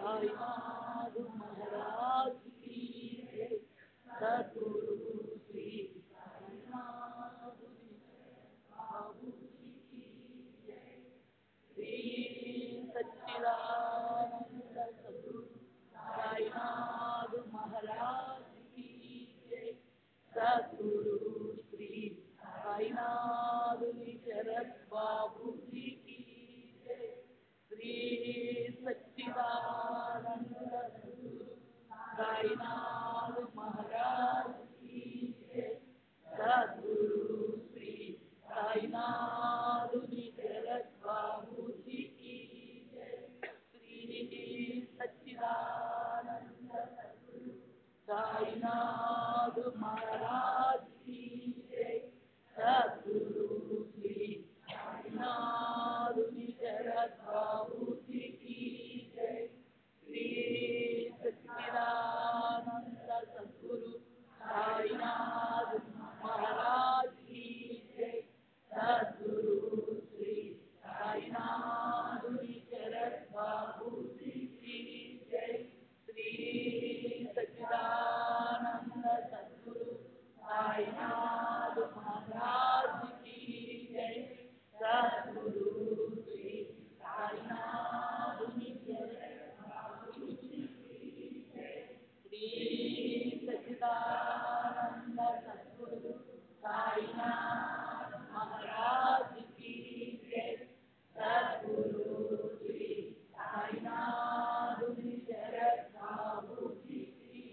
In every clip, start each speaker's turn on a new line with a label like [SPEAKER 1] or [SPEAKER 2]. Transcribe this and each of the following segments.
[SPEAKER 1] साईनाथ महाराज की जय। सद्गुरु श्री साईनाथ बाबू जी की जय। श्री सच्चिदानंद सद्गुरु साईनाथ महाराज की जय। सद्गुरु श्री साईनाथ शरद बाबू जी की जय। श्री सच्चिदानंद सद्गुरु साईनाथ महाराज की जय। सद्गुरु श्री साईनाथ शरद बाबू जी की जय। श्री सच्चिदानंद सद्गुरु साईनाथ महाराज की जय। सद्गुरु श्री साईनाथ शरद बाबू जी की जय। श्री सच्चिदानंद सद्गुरु साईनाथ महाराज की जय। सद्गुरु श्री साईनाथ शरद बाबू जी की जय। श्री सच्चिदानंद सद्गुरु साईनाथ महाराज की जय। सद्गुरु श्री साईनाथ शरद बाबू जी की जय। श्री सच्चिदानंद सद्गुरु साईनाथ महाराज की जय। सद्गुरु श्री साईनाथ शरद बाबू जी की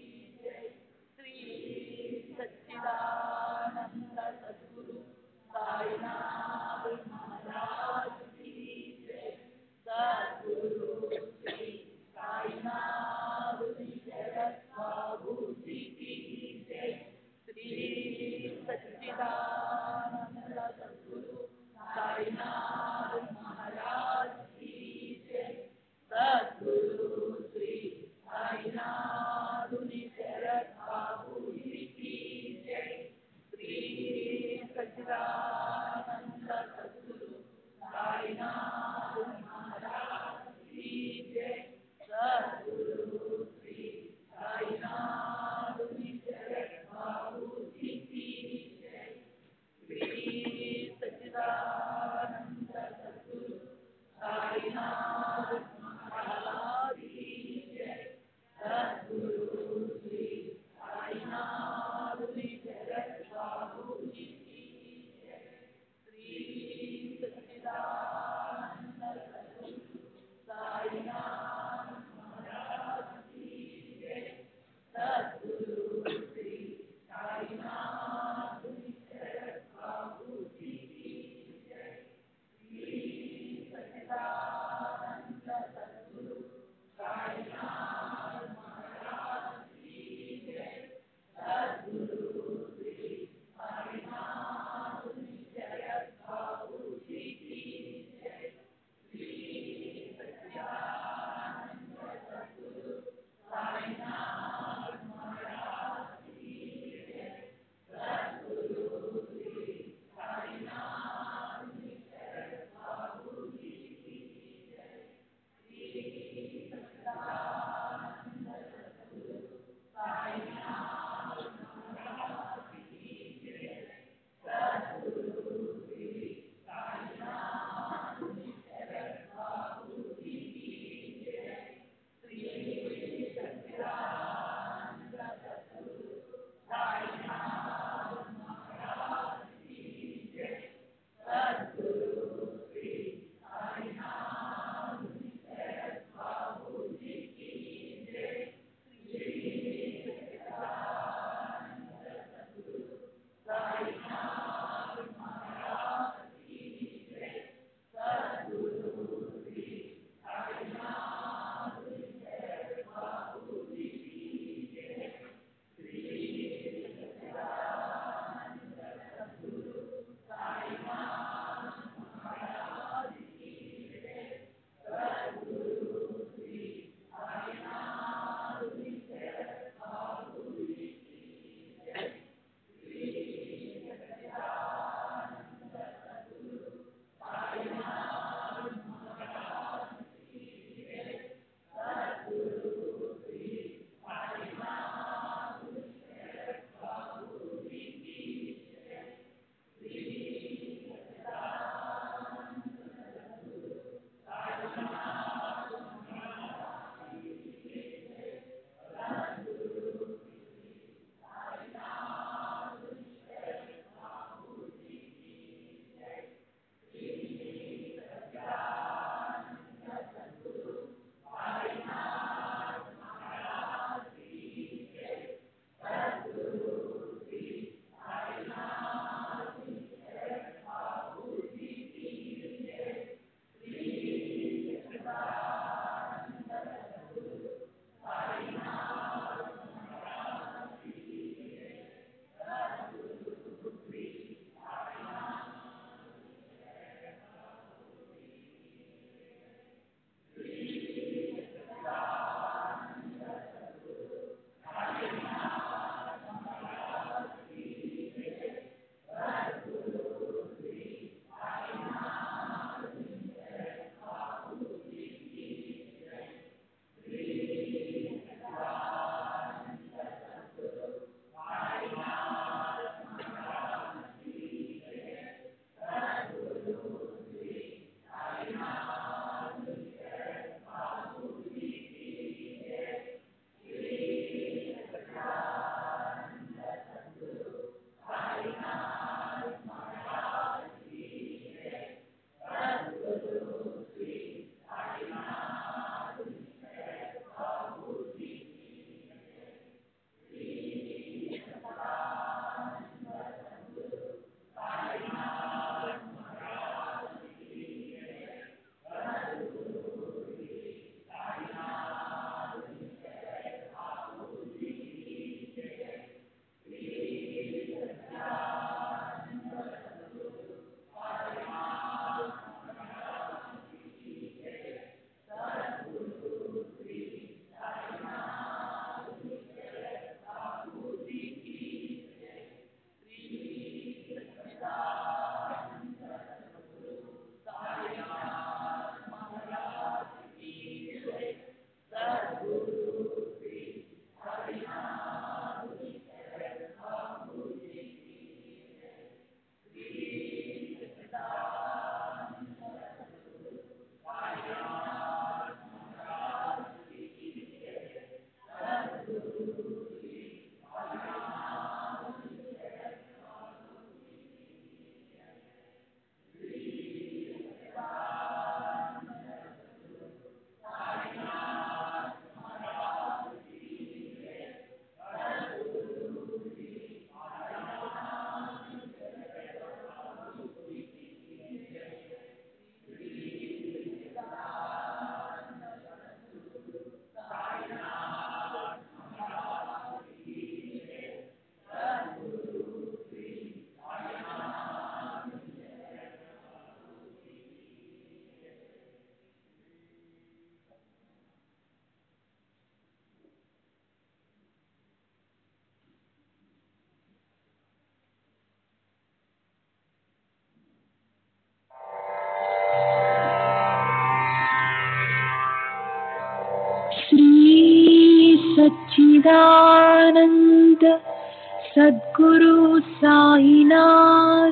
[SPEAKER 1] जय। श्री सच्चिदानंद सद्गुरु साईनाथ महाराज की जय। सद्गुरु श्री साईनाथ शरद बाबू जी की जय। श्री सच्चिदानंद सद्गुरु साईनाथ महाराज की जय। सद्गुरु श्री साईनाथ शरद बाबू जी की जय। श्री सच्चिदानंद सद्गुरु साईनाथ महाराज की जय। सद्गुरु श्री साईनाथ शरद बाबू जी की जय। श्री सच्चिदानंद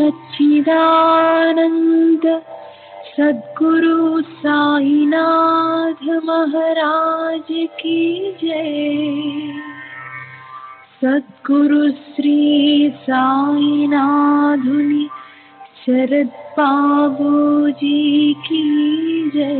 [SPEAKER 1] सच्चिदानंद सद्गुरु साईनाथ महाराज की जय। सद्गुरु श्री साईनाथुनि शरद बाबूजी की जय।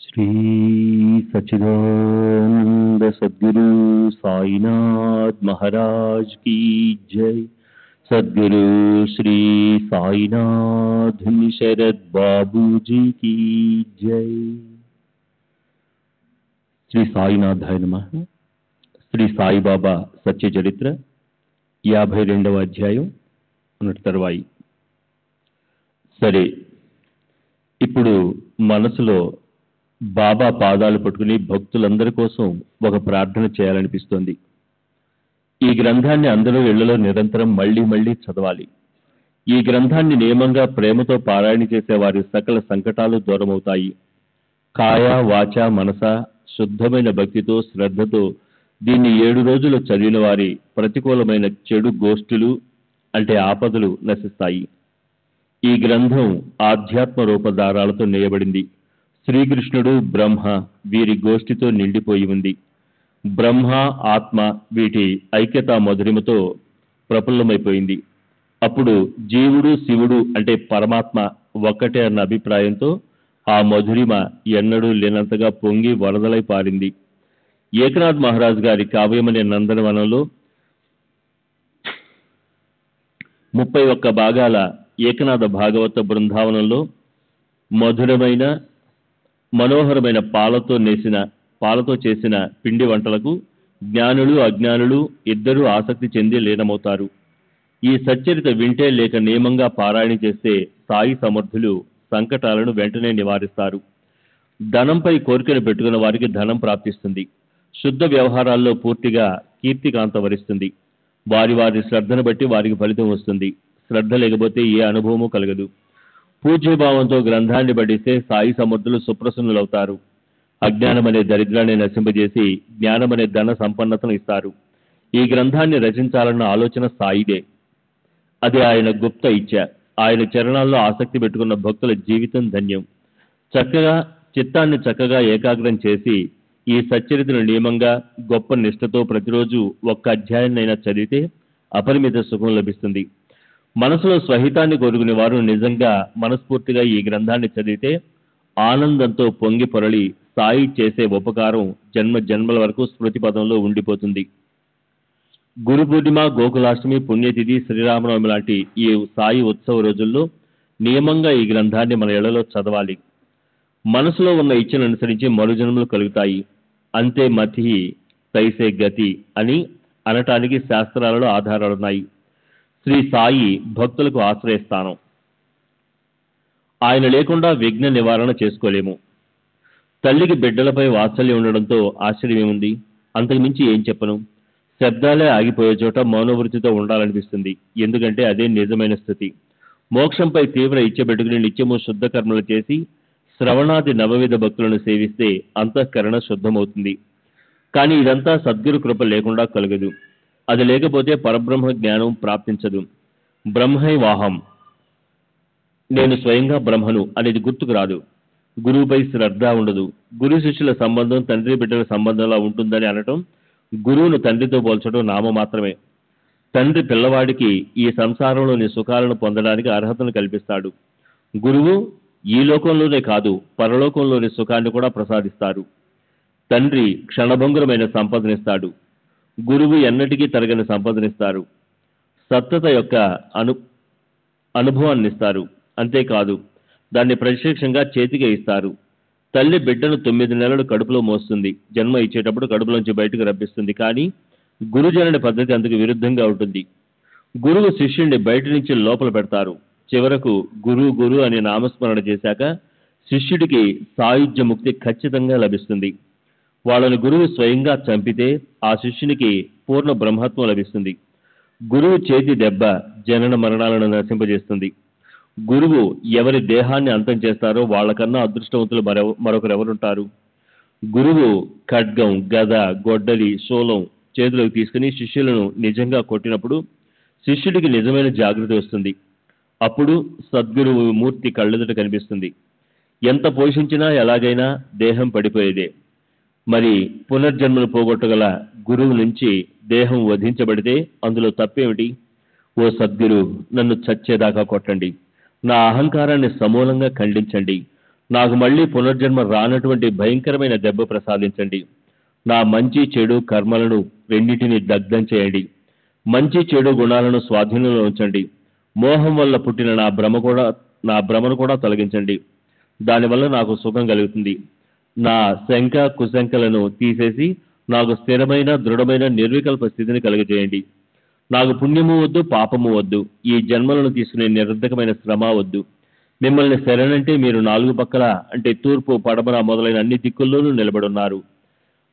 [SPEAKER 2] श्री सच्चिदानंद सद्गुरु साईनाथ महाराज की जय। सद्गुरु श्री साईनाथ शरद बाबूजी की जय। श्री साईनाथाय नमः। శ్రీ సాయిబాబా సత్య చరిత్ర 52వ అధ్యాయం అన్నట్టు తర్వాయి. సరే, ఇప్పుడు మనసులో బాబా పాదాలు పట్టుకుని భక్తులందరి కోసం ఒక ప్రార్థన చేయాలనిపిస్తోంది. ఈ గ్రంథాన్ని అందరూ ఇళ్లలో నిరంతరం మళ్ళీ మళ్ళీ చదవాలి.
[SPEAKER 3] ఈ గ్రంథాన్ని నియమంగా ప్రేమతో పారాయణ చేసే వారి సకల సంకటాలు దూరమవుతాయి. కాయ వాచ మనస శుద్ధమైన భక్తితో శ్రద్ధతో దీన్ని 7 రోజులు చదివిన వారి ప్రతికూలమైన చెడు గోష్ఠులు అంటే ఆపదలు నశిస్తాయి. ఈ గ్రంథం ఆధ్యాత్మ రూపధారాలతో నేయబడింది. శ్రీకృష్ణుడు బ్రహ్మ వీరి గోష్ఠితో నిండిపోయి ఉంది. బ్రహ్మ ఆత్మ వీటి ఐక్యతా మధురిమతో ప్రఫుల్లమైపోయింది. అప్పుడు జీవుడు శివుడు అంటే పరమాత్మ ఒక్కటే అన్న అభిప్రాయంతో ఆ మధురిమ ఎన్నడూ లేనంతగా పొంగి వరదలై పారింది. ఏకనాథ్ మహారాజ్ గారి కావ్యమనే నందనవనంలో 31 భాగాల ఏకనాథ భాగవత బృందావనంలో మధురమైన మనోహరమైన పాలతో చేసిన పిండి వంటలకు జ్ఞానులు అజ్ఞానులు ఇద్దరూ ఆసక్తి చెంది లీనమవుతారు. ఈ సచ్చరిత వింటే లేక నియమంగా పారాయణ చేస్తే సాయి సమర్థులు సంకటాలను వెంటనే నివారిస్తారు. ధనంపై కోరికను పెట్టుకున్న వారికి ధనం ప్రాప్తిస్తుంది. శుద్ధ వ్యవహారాల్లో పూర్తిగా కీర్తికాంత వరిస్తుంది. వారి వారి శ్రద్ధను బట్టి వారికి ఫలితం వస్తుంది. శ్రద్ధ లేకపోతే ఏ అనుభవమూ కలగదు. పూజ్యభావంతో గ్రంథాన్ని పఠిస్తే సాయి సమర్థులు సుప్రసన్నులవుతారు. అజ్ఞానమనే దరిద్రాన్ని నశింపజేసి జ్ఞానమనే ధన సంపన్నతను ఇస్తారు. ఈ గ్రంథాన్ని రచించాలన్న ఆలోచన సాయిదే. అది ఆయన గుప్త ఇచ్చ. ఆయన చరణాల్లో ఆసక్తి పెట్టుకున్న భక్తుల జీవితం ధన్యం. చిత్తాన్ని చక్కగా ఏకాగ్రం చేసి ఈ సచ్చరితను నియమంగా గొప్ప నిష్ఠతో ప్రతిరోజు ఒక్క అధ్యాయాన్నైనా చదివితే అపరిమిత సుఖం లభిస్తుంది. మనసులో స్వహితాన్ని కోరుకునే వారు నిజంగా మనస్ఫూర్తిగా ఈ గ్రంథాన్ని చదివితే ఆనందంతో పొంగి పొరలి సాయి చేసే ఉపకారం జన్మ జన్మల వరకు స్మృతి పదంలో ఉండిపోతుంది. గురు పూర్ణిమ, గోకులాష్టమి, పుణ్యతిథి, శ్రీరామనవమి లాంటి ఈ సాయి ఉత్సవ రోజుల్లో నియమంగా ఈ గ్రంథాన్ని మన ఇళ్లలో చదవాలి. మనసులో ఉన్న ఇచ్చను అనుసరించి మరుజన్మలు కలుగుతాయి. అంతే మతి తైసే గతి అని అనటానికి శాస్త్రాలలో ఆధారాలున్నాయి. శ్రీ సాయి భక్తులకు ఆశ్రయస్థానం. ఆయన లేకుండా విఘ్న నివారణ చేసుకోలేము. తల్లికి బిడ్డలపై వాత్సల్యం ఉండడంతో ఆశ్చర్యమేముంది? అంతకుమించి ఏం చెప్పను? శబ్దాలే ఆగిపోయే చోట మౌనవృత్తితో ఉండాలనిపిస్తుంది. ఎందుకంటే అదే నిజమైన స్థితి. మోక్షంపై తీవ్ర ఇచ్చ పెట్టుకుని నిత్యము శుద్ధ కర్మలు చేసి శ్రవణాది నవవిధ భక్తులను సేవిస్తే అంతఃకరణ శుద్ధమవుతుంది. కానీ ఇదంతా సద్గురు కృప లేకుండా కలగదు. అది లేకపోతే పరబ్రహ్మ జ్ఞానం ప్రాప్తించదు. బ్రహ్మైవాహం, నేను స్వయంగా బ్రహ్మను అనేది గుర్తుకు రాదు. గురువుపై శ్రద్ధ ఉండదు. గురు శిష్యుల సంబంధం తండ్రి బిడ్డల సంబంధంలా ఉంటుందని అనటం, గురువును తండ్రితో పోల్చడం నామమాత్రమే. తండ్రి పిల్లవాడికి ఈ సంసారంలోని సుఖాలను పొందడానికి అర్హతను కల్పిస్తాడు. గురువు ఈ లోకంలోనే కాదు పరలోకంలోని సుఖాన్ని కూడా ప్రసాదిస్తారు. తండ్రి క్షణభంగురమైన సంపదనిస్తాడు. గురువు ఎన్నటికీ తరగని సంపదనిస్తారు. సత్తత యొక్క అనుభవాన్నిస్తారు. అంతేకాదు దాన్ని ప్రత్యక్షంగా చేతికే ఇస్తారు. తల్లి బిడ్డను 9 నెలలు కడుపులో మోస్తుంది. జన్మ ఇచ్చేటప్పుడు కడుపులోంచి బయటకు రప్పిస్తుంది. కానీ గురుజనని పద్ధతి అందుకు విరుద్ధంగా ఉంటుంది. గురువు శిష్యుణ్ణి బయట నుంచి లోపల పెడతారు. చివరకు గురు గురు అని నామస్మరణ చేశాక శిష్యుడికి సాయుధ్య ముక్తి ఖచ్చితంగా లభిస్తుంది. వాళ్ళని గురువు స్వయంగా చంపితే ఆ శిష్యునికి పూర్ణ బ్రహ్మత్వం లభిస్తుంది. గురువు చేతి దెబ్బ జనన మరణాలను నశింపజేస్తుంది. గురువు ఎవరి దేహాన్ని అంతం చేస్తారో వాళ్ళకన్నా అదృష్టవంతులు మరొకరెవరుంటారు? గురువు ఖడ్గం, గద, గొడ్డలి, శూలం చేతిలోకి తీసుకుని శిష్యులను నిజంగా కొట్టినప్పుడు శిష్యుడికి నిజమైన జాగృతి వస్తుంది. అప్పుడు సద్గురువు మూర్తి కళ్ళెదుట కనిపిస్తుంది. ఎంత పోషించినా ఎలాగైనా దేహం పడిపోయేదే. మరి పునర్జన్మను పోగొట్టగల గురువు నుంచి దేహం వధించబడితే అందులో తప్పేమిటి? ఓ సద్గురు, నన్ను చచ్చేదాకా కొట్టండి. నా అహంకారాన్ని సమూలంగా ఖండించండి. నాకు మళ్ళీ పునర్జన్మ రానటువంటి భయంకరమైన దెబ్బ ప్రసాదించండి. నా మంచి చెడు కర్మలను రెండింటినీ దగ్ధం చేయండి. మంచి చెడు గుణాలను స్వాధీనంలో ఉంచండి. మోహం వల్ల పుట్టిన నా భ్రమను కూడా తొలగించండి. దానివల్ల నాకు సుఖం కలుగుతుంది. నా శంక కుశంకలను తీసేసి నాకు స్థిరమైన దృఢమైన నిర్వికల్ప స్థితిని కలుగజేయండి. నాకు పుణ్యము వద్దు, పాపము వద్దు. ఈ జన్మలను తీసుకునే నిరర్ధకమైన శ్రమ వద్దు. మిమ్మల్ని శరణంటే మీరు 4 పక్కల అంటే తూర్పు, పడమర మొదలైన అన్ని దిక్కుల్లోనూ నిలబడున్నారు.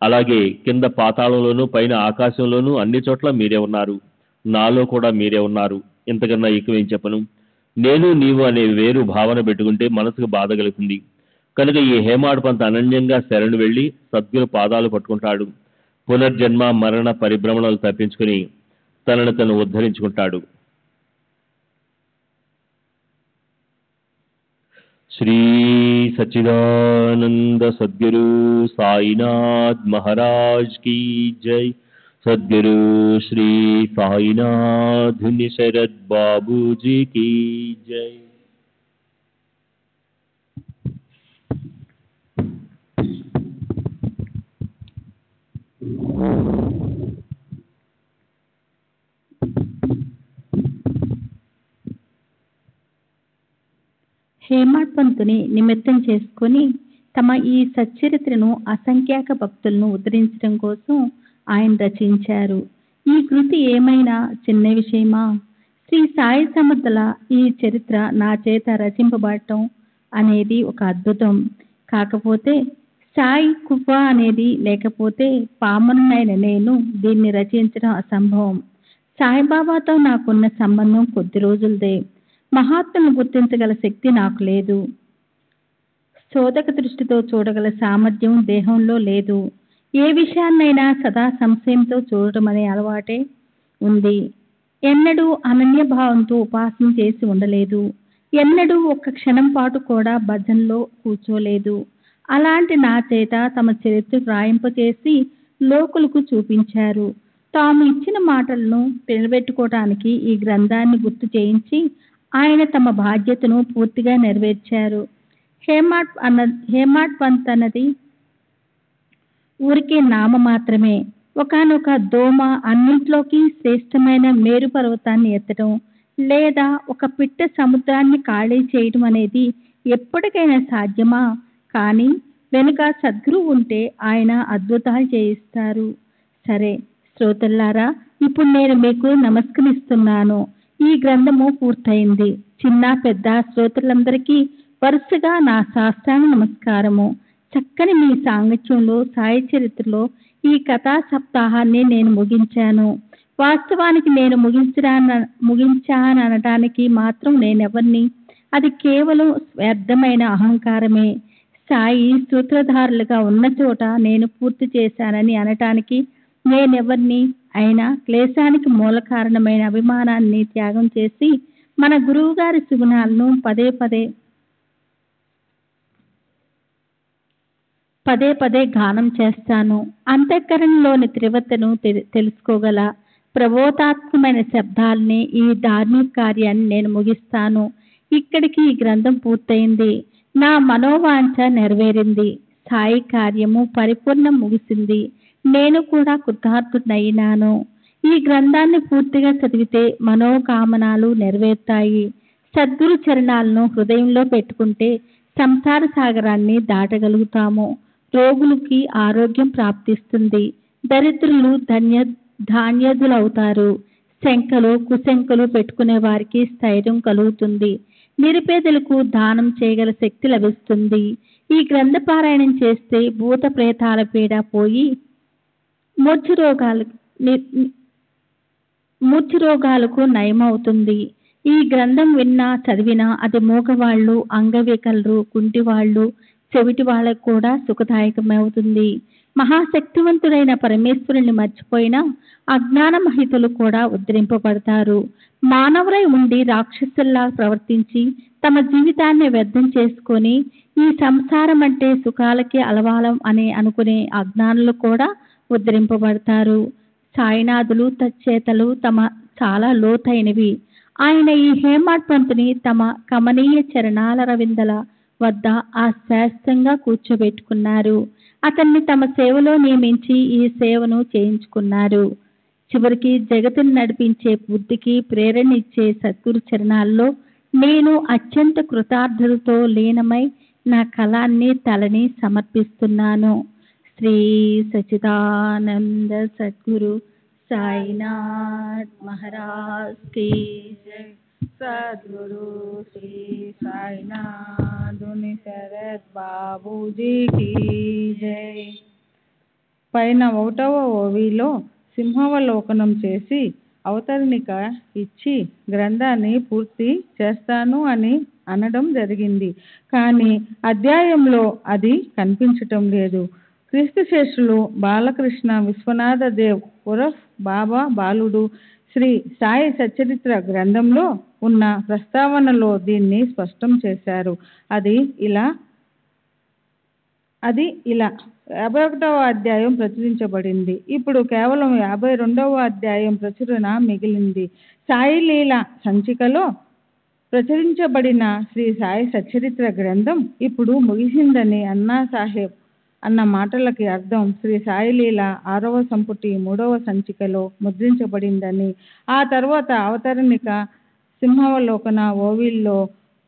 [SPEAKER 3] అలాగే కింద పాతాళంలోనూ పైన ఆకాశంలోనూ అన్ని చోట్ల మీరే ఉన్నారు. నాలో కూడా మీరే ఉన్నారు. ఇంతకన్నా ఎక్కువేం చెప్పను. నేను నీవు అనే వేరు భావన పెట్టుకుంటే మనసుకు బాధ కలుగుతుంది. కనుక ఈ హేమాడ్ పంత్ అనన్యంగా శరణు వెళ్ళి సద్గురు పాదాలు పట్టుకుంటాడు. పునర్జన్మ మరణ పరిభ్రమణలు తప్పించుకుని తనను తను ఉద్ధరించుకుంటాడు. శ్రీ సచ్చిదానంద సద్గురు సాయినాథ్ మహారాజ్ की जय. सद्गुरु श्री साईनाथ शरद बाबू जी की जय.
[SPEAKER 1] హేమాడ్ పంతుని నిమిత్తం చేసుకొని తమ ఈ సచ్చరిత్రను అసంఖ్యాక భక్తులను ఉద్ధరించడం కోసం ఆయన రచించారు. ఈ కృతి ఏమైనా చిన్న విషయమా? శ్రీ సాయి సమర్థుల ఈ చరిత్ర నా చేత రచింపబడటం అనేది ఒక అద్భుతం. కాకపోతే సాయి కృప అనేది లేకపోతే పామరునైన నేను దీన్ని రచించడం అసంభవం. సాయిబాబాతో నాకున్న సంబంధం కొద్ది రోజులదే. మహాత్ములను గుర్తించగల శక్తి నాకు లేదు. శోధక దృష్టితో చూడగల సామర్థ్యం దేహంలో లేదు. ఏ విషయాన్నైనా సదా సంశయంతో చూడటం అనే అలవాటే ఉంది. ఎన్నడూ అనన్య భావంతో ఉపాసన చేసి ఉండలేదు. ఎన్నడూ ఒక్క క్షణం పాటు కూడా భజనలో కూర్చోలేదు. అలాంటి నా చేత తమ చరిత్ర వ్రాయింపచేసి లోకులకు చూపించారు. తాము ఇచ్చిన మాటలను నిలబెట్టుకోవడానికి ఈ గ్రంథాన్ని గుర్తు చేయించి ఆయన తమ బాధ్యతను పూర్తిగా నెరవేర్చారు. హేమాడ్ పంత్ అన్నది ఊరికే నామ మాత్రమే. ఒకానొక దోమ అన్నింట్లోకి శ్రేష్టమైన మేరు పర్వతాన్ని ఎత్తడం లేదా ఒక పిట్ట సముద్రాన్ని ఖాళీ చేయడం అనేది ఎప్పటికైనా సాధ్యమా? కానీ వెనుక సద్గురువు ఉంటే ఆయన అద్భుతాలు చేయిస్తారు. సరే శ్రోతల్లారా, ఇప్పుడు నేను మీకు నమస్కరిస్తున్నాను. ఈ గ్రంథము పూర్తయింది. చిన్న పెద్ద శ్రోతలందరికీ వరుసగా నా సాష్టాంగ నమస్కారము. చక్కని మీ సాంగత్యంలో సాయి చరిత్రలో ఈ కథా సప్తాహాన్ని నేను ముగించాను. వాస్తవానికి నేను ముగించాననడానికి మాత్రం నేనెవరిని? అది కేవలం వ్యర్థమైన అహంకారమే. సాయి సూత్రధారులుగా ఉన్న చోట నేను పూర్తి చేశానని అనటానికి నేనెవరిని? అయినా క్లేశానికి మూల కారణమైన అభిమానాన్ని త్యాగం చేసి మన గురువు గారి సుగుణాలను పదే పదే గానం చేస్తాను. అంతఃకరణలోని తీవ్రతను తెలుసుకోగల ప్రబోధాత్మకమైన శబ్దాలని ఈ ధార్మిక కార్యాన్ని నేను ముగిస్తాను. ఇక్కడికి ఈ గ్రంథం పూర్తయింది. నా మనోవాంఛ నెరవేరింది. సాయి కార్యము పరిపూర్ణం ముగిసింది. నేను కూడా కృతార్థుడైనాను. ఈ గ్రంథాన్ని పూర్తిగా చదివితే మనోకామనాలు నెరవేరుతాయి. సద్గురు చరణాలను హృదయంలో పెట్టుకుంటే సంసార సాగరాన్ని దాటగలుగుతాము. రోగులకి ఆరోగ్యం ప్రాప్తిస్తుంది. దరిద్రులు ధాన్యదులవుతారు. శంకలు కుశంకలు పెట్టుకునే వారికి స్థైర్యం కలుగుతుంది. నిరుపేదలకు దానం చేయగల శక్తి లభిస్తుంది. ఈ గ్రంథ పారాయణం చేస్తే భూత ప్రేతాల పీడ పోయి మూర్ఛ రోగాలకు నయమవుతుంది. ఈ గ్రంథం విన్నా చదివినా అది మూగవాళ్ళు, అంగవికలరు, కుంటివాళ్ళు, చెవిటి వాళ్ళకు కూడా సుఖదాయకమవుతుంది. మహాశక్తివంతుడైన పరమేశ్వరుని మర్చిపోయిన అజ్ఞాన మహితులు కూడా ఉద్ధరింపబడతారు. మానవులై ఉండి రాక్షసుల్లా ప్రవర్తించి తమ జీవితాన్ని వ్యర్థం చేసుకొని ఈ సంసారం అంటే సుఖాలకి అలవాలం అని అనుకునే అజ్ఞానులు కూడా ఉద్ధరింపబడతారు. సాయినాథులు తచ్చేతలు తమ చాలా లోతైనవి. ఆయన ఈ హేమాడ్ పంతుని తమ కమనీయ చరణాల రవిందల వద్ద ఆశాస్తంగా కూర్చోబెట్టుకున్నారు. అతన్ని తమ సేవలో నియమించి ఈ సేవను చేయించుకున్నారు. చివరికి జగత్తును నడిపించే బుద్ధికి ప్రేరణ ఇచ్చే సద్గురు చరణాల్లో నేను అత్యంత కృతార్థులతో లీనమై నా కళాన్ని తలని సమర్పిస్తున్నాను. శ్రీ సచ్చిదానంద సద్గురు సాయినాథ్ మహారాజ్ కి జై.
[SPEAKER 4] సద్గురు శ్రీ సాయినాథుని శరత్ బాబూజీకి జై. పైన 1వ ఓవిలో సింహావలోకనం చేసి అవతరణిక ఇచ్చి గ్రంథాన్ని పూర్తి చేస్తాను అని అనడం జరిగింది. కానీ అధ్యాయంలో అది కనిపించటం లేదు. క్రీస్తు శేషులు బాలకృష్ణ విశ్వనాథ దేవ్ ఉరఫ్ బాబా బాలుడు శ్రీ సాయి సచ్చరిత్ర గ్రంథంలో ఉన్న ప్రస్తావనలో దీన్ని స్పష్టం చేశారు. అది ఇలా 51వ అధ్యాయం ప్రచురించబడింది. ఇప్పుడు కేవలం 52వ అధ్యాయం ప్రచురణ మిగిలింది. సాయి లీల సంచికలో ప్రచురించబడిన శ్రీ సాయి సచ్చరిత్ర గ్రంథం ఇప్పుడు ముగిసిందని అన్నాసాహెబ్ అన్న మాటలకి అర్థం శ్రీ సాయి లీల 6వ సంపుటి 3వ సంచికలో ముద్రించబడిందని, ఆ తర్వాత అవతరణిక సింహావలోకన ఓవిల్లో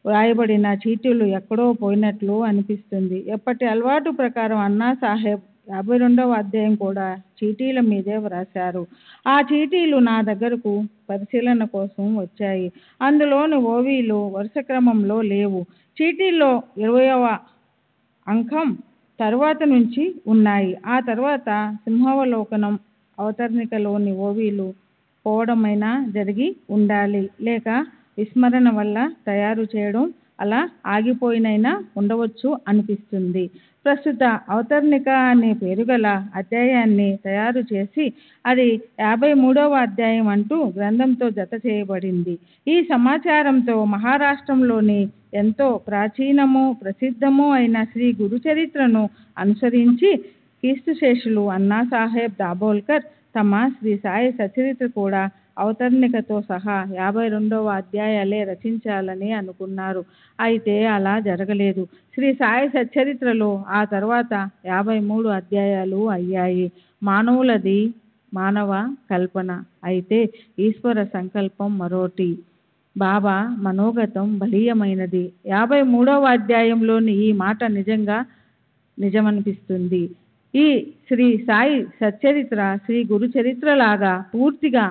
[SPEAKER 4] వ్రాయబడిన చీటీలు ఎక్కడో పోయినట్లు అనిపిస్తుంది. ఎప్పటి అలవాటు ప్రకారం అన్నాసాహెబ్ 52వ అధ్యాయం కూడా చీటీల మీదే వ్రాశారు. ఆ చీటీలు నా దగ్గరకు పరిశీలన కోసం వచ్చాయి. అందులోని ఓవీలు వరుస క్రమంలో లేవు. చీటీల్లో 20వ అంకం తర్వాత నుంచి ఉన్నాయి. ఆ తర్వాత సింహావలోకనం అవతరణికలోని ఓవీలు పోవడమైనా జరిగి ఉండాలి, లేక విస్మరణ వల్ల తయారు చేయడం అలా ఆగిపోయినైనా ఉండవచ్చు అనిపిస్తుంది. ప్రస్తుత అవతరణిక అనే పేరుగల అధ్యాయాన్ని తయారు చేసి అది 53వ అధ్యాయం అంటూ గ్రంథంతో జత చేయబడింది. ఈ సమాచారంతో మహారాష్ట్రంలోని ఎంతో ప్రాచీనము ప్రసిద్ధము అయిన శ్రీ గురు చరిత్రను అనుసరించి కీర్తిశేషులు అన్నాసాహెబ్ దాబోల్కర్ తమ శ్రీ సాయి సచరిత్ర కూడా అవతరణికతో సహా 52వ అధ్యాయాలే రచించాలని అనుకున్నారు. అయితే అలా జరగలేదు. శ్రీ సాయి సచ్చరిత్రలో ఆ తర్వాత 53 అధ్యాయాలు అయ్యాయి. మానవులది మానవ కల్పన, అయితే ఈశ్వర సంకల్పం మరోటి. బాబా మనోగతం బలీయమైనది. 53వ అధ్యాయంలోని ఈ మాట నిజమనిపిస్తుంది. ఈ శ్రీ సాయి సచ్చరిత్ర శ్రీ గురు చరిత్రలాగా పూర్తిగా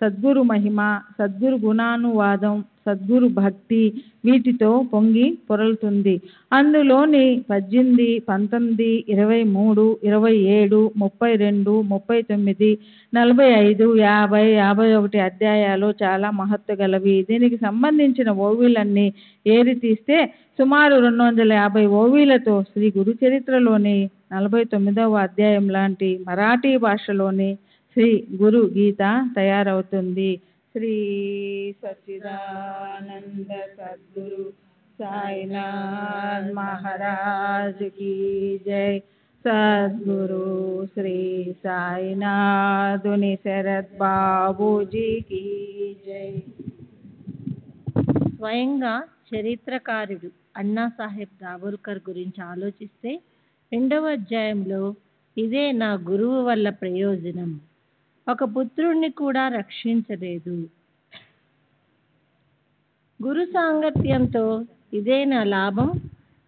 [SPEAKER 4] సద్గురు మహిమ, సద్గురు గుణానువాదం, సద్గురు భక్తి వీటితో పొంగి పొరలుతుంది. అందులోని 18, 19, 23, 27, 32, 39, 45, 50, 51 అధ్యాయాలు చాలా మహత్తు గలవి. దీనికి సంబంధించిన ఓవీలన్నీ ఏరి తీస్తే సుమారు 250 ఓవీలతో శ్రీ గురు చరిత్రలోని 49వ అధ్యాయం లాంటి మరాఠీ భాషలోని శ్రీ గురు గీత తయారవుతుంది. శ్రీ సచ్చిదానంద సద్గురు సాయినాథ్ మహారాజ్ की जय. సద్గురు శ్రీ సాయినాథుని శరత్ బాబూజీ की जय.
[SPEAKER 5] స్వయంగా చరిత్రకారుడు అన్నాసాహెబ్ దాబోల్కర్ గురించి ఆలోచిస్తే 2వ అధ్యాయంలో ఇదే నా గురువు వల్ల ప్రయోజనం, ఒక పుత్రుణ్ణి కూడా రక్షించలేదు, గురు సాంగత్యంతో ఇదే నా లాభం,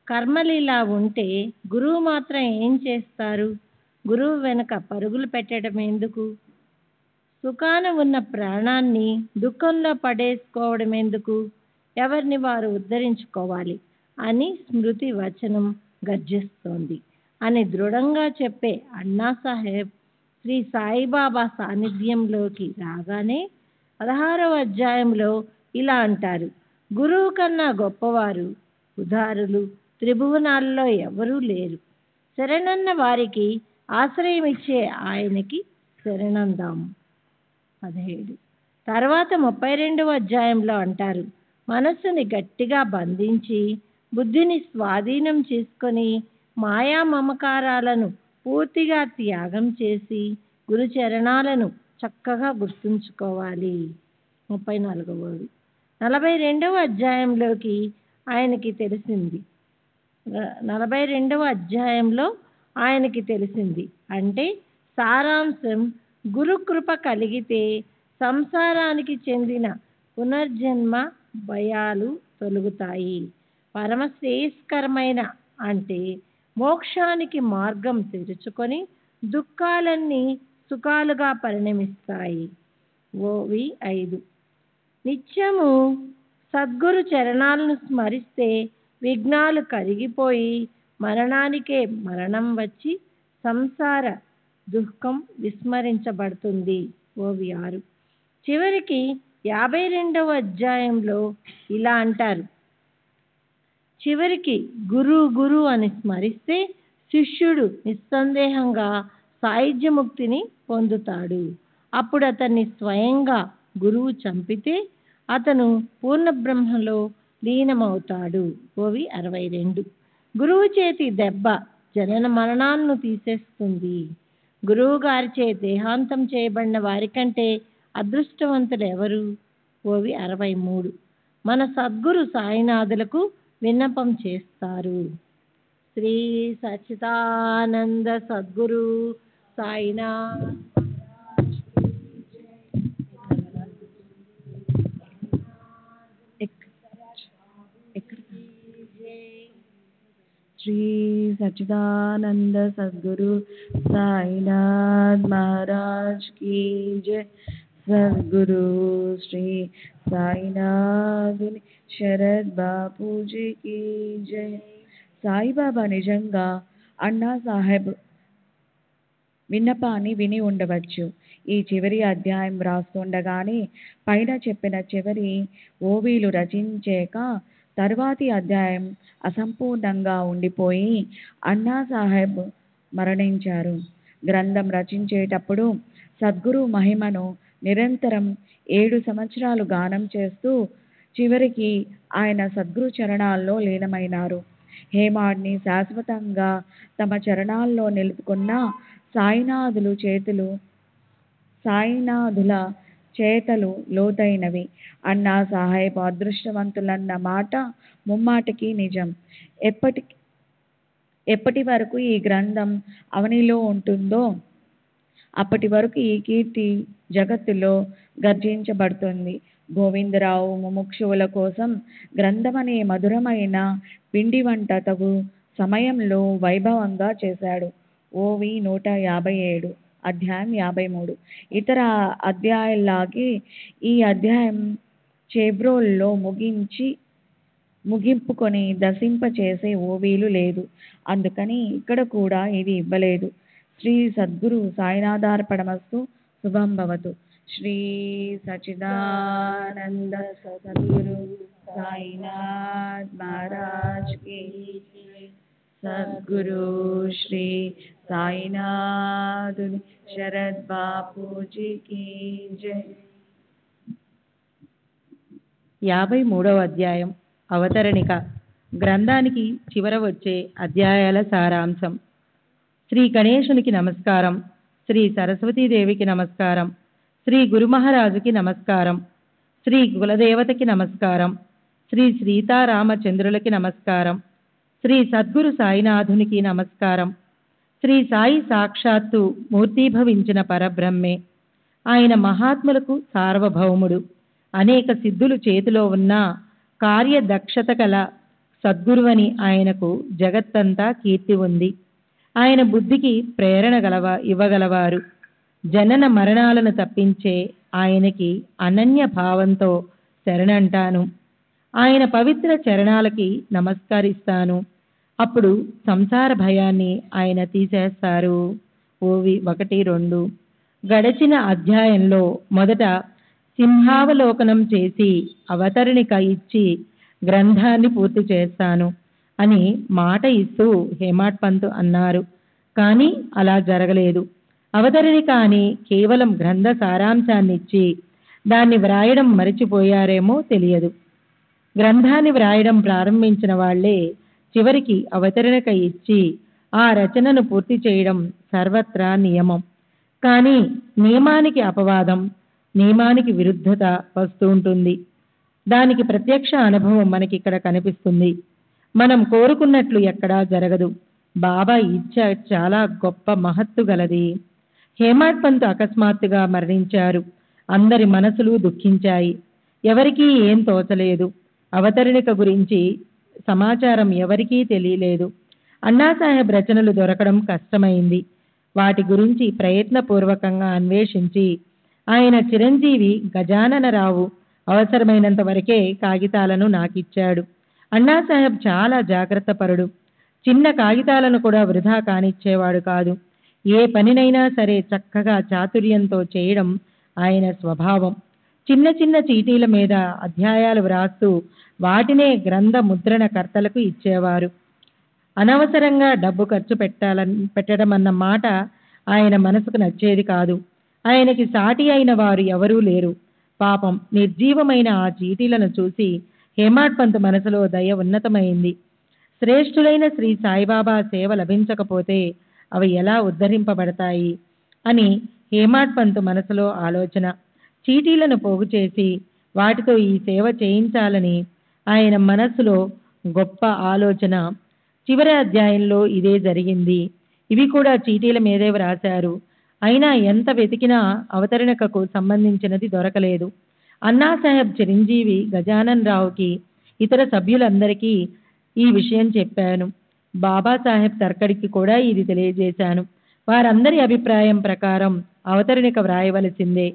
[SPEAKER 5] కర్మలీలా ఉంటే గురువు మాత్రం ఏం చేస్తారు, గురువు వెనుక పరుగులు పెట్టడం ఎందుకు, సుఖాన ఉన్న ప్రాణాన్ని దుఃఖంలో పడేసుకోవడం ఎందుకు, ఎవరిని వారు ఉద్ధరించుకోవాలి అని స్మృతి వచనం గర్జిస్తోంది అని దృఢంగా చెప్పే అన్నాసాహెబ్ శ్రీ సాయిబాబా సాన్నిధ్యంలోకి రాగానే 16వ అధ్యాయంలో ఇలా అంటారు: గురువు కన్నా గొప్పవారు ఉదారులు త్రిభువనాల్లో ఎవరూ లేరు. శరణన్న వారికి ఆశ్రయం ఇచ్చే ఆయనకి శరణందాము. 17. తర్వాత 32వ అధ్యాయంలో అంటారు: మనస్సుని గట్టిగా బంధించి బుద్ధిని స్వాధీనం చేసుకొని మాయా మమకారాలను పూర్తిగా త్యాగం చేసి గురు చరణాలను చక్కగా గుర్తుంచుకోవాలి. 34వ 42వ అధ్యాయంలోకి ఆయనకి తెలిసింది 42వ అధ్యాయంలో ఆయనకి తెలిసింది అంటే సారాంశం, గురుకృప కలిగితే సంసారానికి చెందిన పునర్జన్మ భయాలు తొలగుతాయి. పరమశ్రేయస్కరమైన అంటే మోక్షానికి మార్గం తెరుచుకొని దుఃఖాలన్నీ సుఖాలుగా పరిణమిస్తాయి. ఓవి 5. నిత్యము సద్గురు చరణాలను స్మరిస్తే విఘ్నాలు కరిగిపోయి మరణానికే మరణం వచ్చి సంసార దుఃఖం విస్మరించబడుతుంది. ఓవి 6. చివరికి 52వ అధ్యాయంలో ఇలా అంటారు, చివరికి గురు అని స్మరిస్తే శిష్యుడు నిస్సందేహంగా సాయుధ్యముక్తిని పొందుతాడు. అప్పుడు అతన్ని స్వయంగా గురువు చంపితే అతను పూర్ణబ్రహ్మలో లీనమవుతాడు. ఓవి 62. గురువు చేతి దెబ్బ జనన మరణాలను తీసేస్తుంది. గురువు గారిచే దేహాంతం చేయబడిన వారికంటే అదృష్టవంతులు ఎవరు? ఓవి 63. మన సద్గురు సాయినాథులకు విన్నపం చేస్తారు. శ్రీ సచ్చిదానంద సద్గురు సాయినాథ్
[SPEAKER 4] శ్రీ సచ్చిదానంద సద్గురు సాయినాథ్ మహారాజ్ की जय. సద్గురు శ్రీ సాయినాథుని శరద్ బాపూజీ की जय. సాయిబాబా నిజంగా అన్నా సాహెబ్ విన్నపాన్ని విని ఉండవచ్చు. ఈ చివరి అధ్యాయం వ్రాస్తుండగానే పైన చెప్పిన చివరి ఓవీలు రచించాక తర్వాతి అధ్యాయం అసంపూర్ణంగా ఉండిపోయి అన్నా సాహెబ్ మరణించారు. గ్రంథం రచించేటప్పుడు సద్గురు మహిమను నిరంతరం 7 సంవత్సరాలు గానం చేస్తూ చివరికి ఆయన సద్గురు చరణాల్లో లీనమైనారు. హేమాడ్ని శాశ్వతంగా తమ చరణాల్లో నిలుపుకున్న సాయినాథుల చేతలు లోతైనవి. అన్నా సాహెబ్ అదృష్టవంతులన్న మాట ముమ్మాటికి నిజం. ఎప్పటి వరకు ఈ గ్రంథం అవనిలో ఉంటుందో అప్పటి వరకు ఈ కీర్తి జగత్తులో గర్జించబడుతుంది. గోవిందరావు ముముక్షువుల కోసం గ్రంథమనే మధురమైన పిండి వంట తగు సమయంలో వైభవంగా చేశాడు. ఓవి 157, అధ్యాయం 53. ఇతర అధ్యాయాల్లాగే ఈ అధ్యాయం చేబ్రోల్లో ముగింపుకొని దర్శింపచేసే ఓవీలు లేదు. అందుకని ఇక్కడ కూడా ఇది ఇవ్వలేదు. శ్రీ సద్గురు సాయినాథార్పణమస్తు. శుభం భవతు. శ్రీ సచ్చిదానంద సద్గురు సాయినాథ్ మహారాజ్ की जय. సద్గురు శ్రీ సాయినాథుని శరద్ బాపూజీ की जय.
[SPEAKER 6] 53వ అధ్యాయం అవతరణిక. గ్రంథానికి చివర వచ్చే అధ్యాయాల సారాంశం. శ్రీ గణేశునికి నమస్కారం, శ్రీ సరస్వతీదేవికి నమస్కారం, శ్రీ గురుమహారాజుకి నమస్కారం, శ్రీ కులదేవతకి నమస్కారం, శ్రీ సీతారామచంద్రులకి నమస్కారం, శ్రీ సద్గురు సాయినాథునికి నమస్కారం. శ్రీ సాయి సాక్షాత్తు మూర్తీభవించిన పరబ్రహ్మే. ఆయన మహాత్ములకు సార్వభౌముడు. అనేక సిద్ధులు చేతిలో ఉన్న కార్యదక్షత గల సద్గురువని ఆయనకు జగత్తంతా కీర్తి ఉంది. ఆయన బుద్ధికి ప్రేరణ ఇవ్వగలవారు. జనన మరణాలను తప్పించే ఆయనకి అనన్య భావంతో శరణంటాను. ఆయన పవిత్ర చరణాలకి నమస్కరిస్తాను. అప్పుడు సంసార భయాన్ని ఆయన తీసేస్తారు. ఓవి 1-2. గడచిన అధ్యాయంలో మొదట సింహావలోకనం చేసి అవతరణిక ఇచ్చి గ్రంథాన్ని పూర్తి చేస్తాను అని మాట ఇస్తూ హేమాడ్ పంత్ అన్నారు. కానీ అలా జరగలేదు. అవతరణిక అని కేవలం గ్రంథ సారాంశాన్ని ఇచ్చి దాన్ని వ్రాయడం మరిచిపోయారేమో తెలియదు. గ్రంథాన్ని వ్రాయడం ప్రారంభించిన వాళ్లే చివరికి అవతరణిక ఇచ్చి ఆ రచనను పూర్తి చేయడం సర్వత్రా నియమం. కానీ నియమానికి అపవాదం, నియమానికి విరుద్ధత వస్తూ ఉంటుంది. దానికి ప్రత్యక్ష అనుభవం మనకి ఇక్కడ కనిపిస్తుంది. మనం కోరుకున్నట్లు ఎక్కడా జరగదు. బాబా ఇచ్చ చాలా గొప్ప మహత్తు గలది. హేమాడ్ పంత్ అకస్మాత్తుగా మరణించారు. అందరి మనసులు దుఃఖించాయి. ఎవరికీ ఏం తోచలేదు. అవతరణిక గురించి సమాచారం ఎవరికీ తెలియలేదు. అన్నాసాహెబ్ రచనలు దొరకడం కష్టమైంది. వాటి గురించి ప్రయత్నపూర్వకంగా అన్వేషించి ఆయన చిరంజీవి గజాననరావు అవసరమైనంత వరకే కాగితాలను నాకిచ్చాడు. అన్నాసాహెబ్ చాలా జాగ్రత్త పరుడు. చిన్న కాగితాలను కూడా వృధా కానిచ్చేవాడు కాదు. ఏ పనినైనా సరే చక్కగా చాతుర్యంతో చేయడం ఆయన స్వభావం. చిన్న చిన్న చీటీల మీద అధ్యాయాలు వ్రాస్తూ వాటినే గ్రంథ ముద్రణ కర్తలకు ఇచ్చేవారు. అనవసరంగా డబ్బు ఖర్చు పెట్టడం అన్న మాట ఆయన మనసుకు నచ్చేది కాదు. ఆయనకి సాటి అయిన వారు ఎవరూ లేరు. పాపం నిర్జీవమైన ఆ చీటీలను చూసి హేమాడ్ పంత్ మనసులో దయ ఉన్నతమైంది. శ్రేష్ఠులైన శ్రీ సాయిబాబా సేవ లభించకపోతే అవి ఎలా ఉద్ధరింపబడతాయి అని హేమాడ్ పంత్ మనసులో ఆలోచన. చీటీలను పోగు చేసి వాటితో ఈ సేవ చేయించాలని ఆయన మనస్సులో గొప్ప ఆలోచన. చివరి అధ్యాయంలో ఇదే జరిగింది. ఇవి కూడా చీటీల మీదే వ్రాశారు. అయినా ఎంత వెతికినా అవతరణకు సంబంధించినది దొరకలేదు. అన్నాసాహెబ్ చిరంజీవి గజానన్ రావుకి ఇతర సభ్యులందరికీ ఈ విషయం చెప్పాను. బాబాసాహెబ్ తర్కడికి కూడా ఇది తెలియజేశాను. వారందరి అభిప్రాయం ప్రకారం అవతరణిక వ్రాయవలసిందే.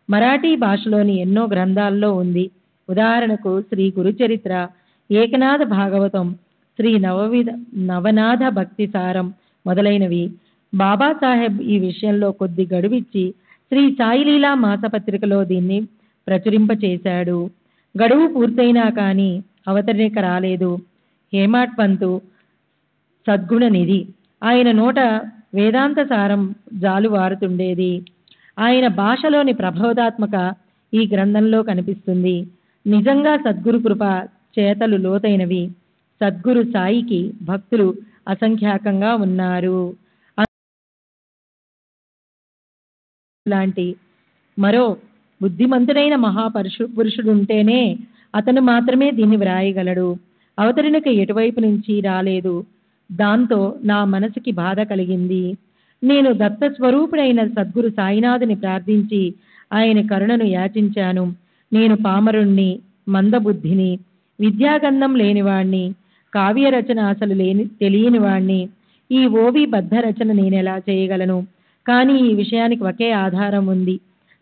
[SPEAKER 6] మరాఠీ భాషలోని ఎన్నో గ్రంథాల్లో ఉంది. ఉదాహరణకు శ్రీ గురుచరిత్ర, ఏకనాథ భాగవతం, శ్రీ నవనాథ భక్తి సారం మొదలైనవి. బాబాసాహెబ్ ఈ విషయంలో కొద్ది గడువిచ్చి శ్రీ సాయిలీలా మాసపత్రికలో దీన్ని ప్రచురింపచేశాడు. గడువు పూర్తయినా కానీ అవతరణిక రాలేదు. హేమాడ్ పంతు సద్గుణ నిధి. ఆయన నోట వేదాంత సారం జాలువారుతుండేది. ఆయన భాషలోని ప్రబోధాత్మక ఈ గ్రంథంలో కనిపిస్తుంది. నిజంగా సద్గురు కృప చేతలు లోతైనవి. సద్గురు సాయికి భక్తులు అసంఖ్యాకంగా ఉన్నారు. లాంటి మరో బుద్ధిమంతుడైన పురుషుడుంటేనే అతను మాత్రమే దీన్ని వ్రాయగలడు. అవతరణిక ఎటువైపు నుంచి రాలేదు. దాంతో నా మనసుకి బాధ కలిగింది. నేను దత్త స్వరూపుడైన సద్గురు సాయినాథుని ప్రార్థించి ఆయన కరుణను యాచించాను. నేను పామరుణ్ణి, మందబుద్ధిని, విద్యాగంధం లేనివాణ్ణి, కావ్య రచన అసలు తెలియని వాణ్ణి. ఈ ఓవి బద్ధ రచన నేనెలా చేయగలను? కానీ ఈ విషయానికి ఒకే ఆధారం ఉంది.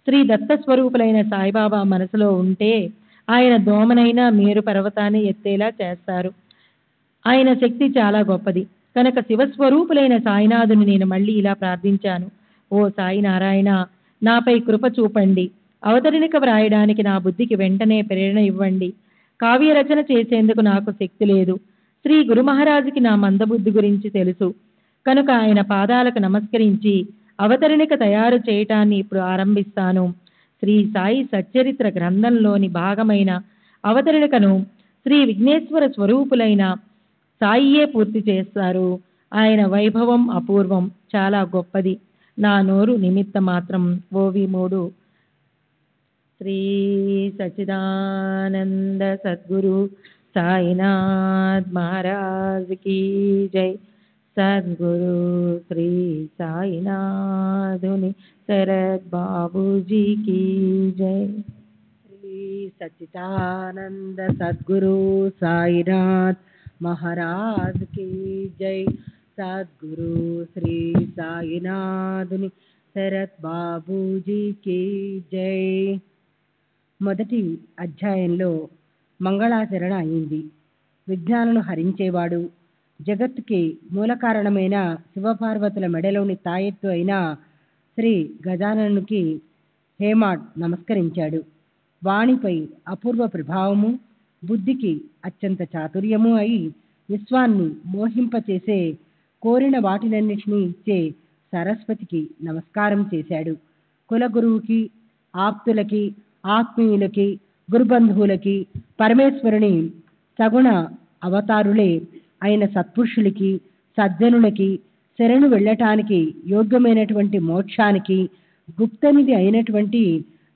[SPEAKER 6] శ్రీ దత్త స్వరూపులైన సాయిబాబా మనసులో ఉంటే ఆయన దోమనైనా మేరు పర్వతాన్ని ఎత్తేలా చేస్తారు. ఆయన శక్తి చాలా గొప్పది. కనుక శివస్వరూపులైన సాయినాథుని నేను మళ్ళీ ఇలా ప్రార్థించాను. ఓ సాయి నారాయణ, నాపై కృప చూపండి. అవతరణిక వ్రాయడానికి నా బుద్ధికి వెంటనే ప్రేరణ ఇవ్వండి. కావ్య రచన చేసేందుకు నాకు శక్తి లేదు. శ్రీ గురు మహారాజుకి నా మందబుద్ధి గురించి తెలుసు. కనుక ఆయన పాదాలకు నమస్కరించి అవతరణిక తయారు చేయటాన్ని ఇప్పుడు ఆరంభిస్తాను. శ్రీ సాయి సచ్చరిత్ర గ్రంథంలోని భాగమైన అవతరణికను శ్రీ విఘ్నేశ్వర స్వరూపులైన సాయియే పూర్తి చేస్తారు. ఆయన వైభవం అపూర్వం, చాలా గొప్పది. నా నోరు నిమిత్త మాత్రం. ఓవి 3. శ్రీ సచ్చిదానంద సద్గురు సాయినాథ్ మహారాజ్ కీ జై. సద్గురు శ్రీ సాయినాథుని శరత్ బాబూజీ కీ జై. శ్రీ సచ్చిదానంద సద్గురు సాయినాథ్ మహారాజ్ కీ జై. సద్గురు శ్రీ సాయినాథుని శరత్ బాబూజీ కీ జై. మొదటి అధ్యాయంలో మంగళాచరణ అయింది. విజ్ఞానులను హరించేవాడు, జగత్తుకి మూల కారణమైన శివపార్వతుల మెడలోని తాయెత్తు అయిన శ్రీ గజాననునికి హేమాడ్ నమస్కరించాడు. వాణిపై అపూర్వ ప్రభావము, బుద్ధికి అత్యంత చాతుర్యము అయి విశ్వాన్ని మోహింపచేసే, కోరిన వాటినన్నిటినీ ఇచ్చే సరస్వతికి నమస్కారం చేశాడు. కులగురువుకి, ఆప్తులకి, ఆత్మీయులకి, గురుబంధువులకి, పరమేశ్వరుని సగుణ అవతారులే అయిన సత్పురుషులకి, సజ్జనులకి, శరణు వెళ్ళటానికి యోగ్యమైనటువంటి మోక్షానికి గుప్తనిధి అయినటువంటి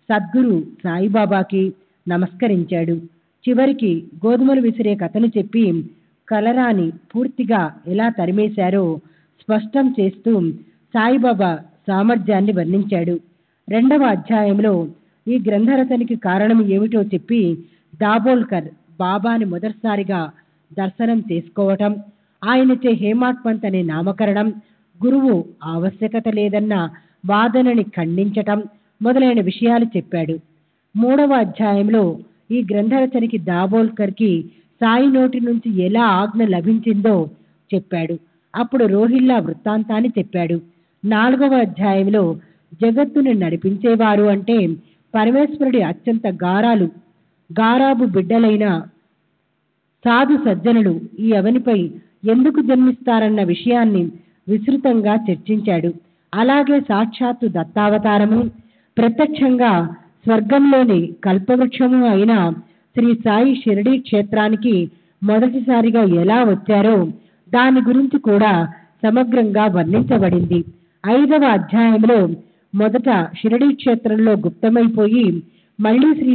[SPEAKER 6] సద్గురు సాయిబాబాకి నమస్కరించాడు. చివరికి గోధుమలు విసిరే కథను చెప్పి కలరాని పూర్తిగా ఎలా తరిమేశారో స్పష్టం చేస్తూ సాయిబాబా సామర్థ్యాన్ని వర్ణించాడు. 2వ అధ్యాయంలో ఈ గ్రంథరచనకి కారణం ఏమిటో చెప్పి దాబోల్కర్ బాబాని మొదటిసారిగా దర్శనం చేసుకోవటం, ఆయనచే హేమాడ్ పంత్ అనే నామకరణం, గురువు ఆవశ్యకత లేదన్న వాదనని ఖండించటం మొదలైన విషయాలు చెప్పాడు. 3వ అధ్యాయంలో ఈ గ్రంథరచనకి దాబోల్కర్కి సాయి నోటి నుంచి ఎలా ఆజ్ఞ లభించిందో చెప్పాడు. అప్పుడు రోహిల్లా వృత్తాంతాన్ని చెప్పాడు. 4వ అధ్యాయంలో జగత్తుని నడిపించేవారు అంటే పరమేశ్వరుడి అత్యంత గారాబు బిడ్డలైన సాధు సజ్జనులు ఈ అవనిపై ఎందుకు జన్మిస్తారన్న విషయాన్ని విస్తృతంగా చర్చించాడు. అలాగే సాక్షాత్తు దత్తావతారము, ప్రత్యక్షంగా స్వర్గంలోని కల్పవృక్షము అయిన శ్రీ సాయి షిరిడీ క్షేత్రానికి మొదటిసారిగా ఎలా వచ్చారో దాని గురించి కూడా సమగ్రంగా వర్ణించబడింది. 5వ అధ్యాయంలో మొదట షిరిడీ క్షేత్రంలో గుప్తమైపోయి మళ్ళీ శ్రీ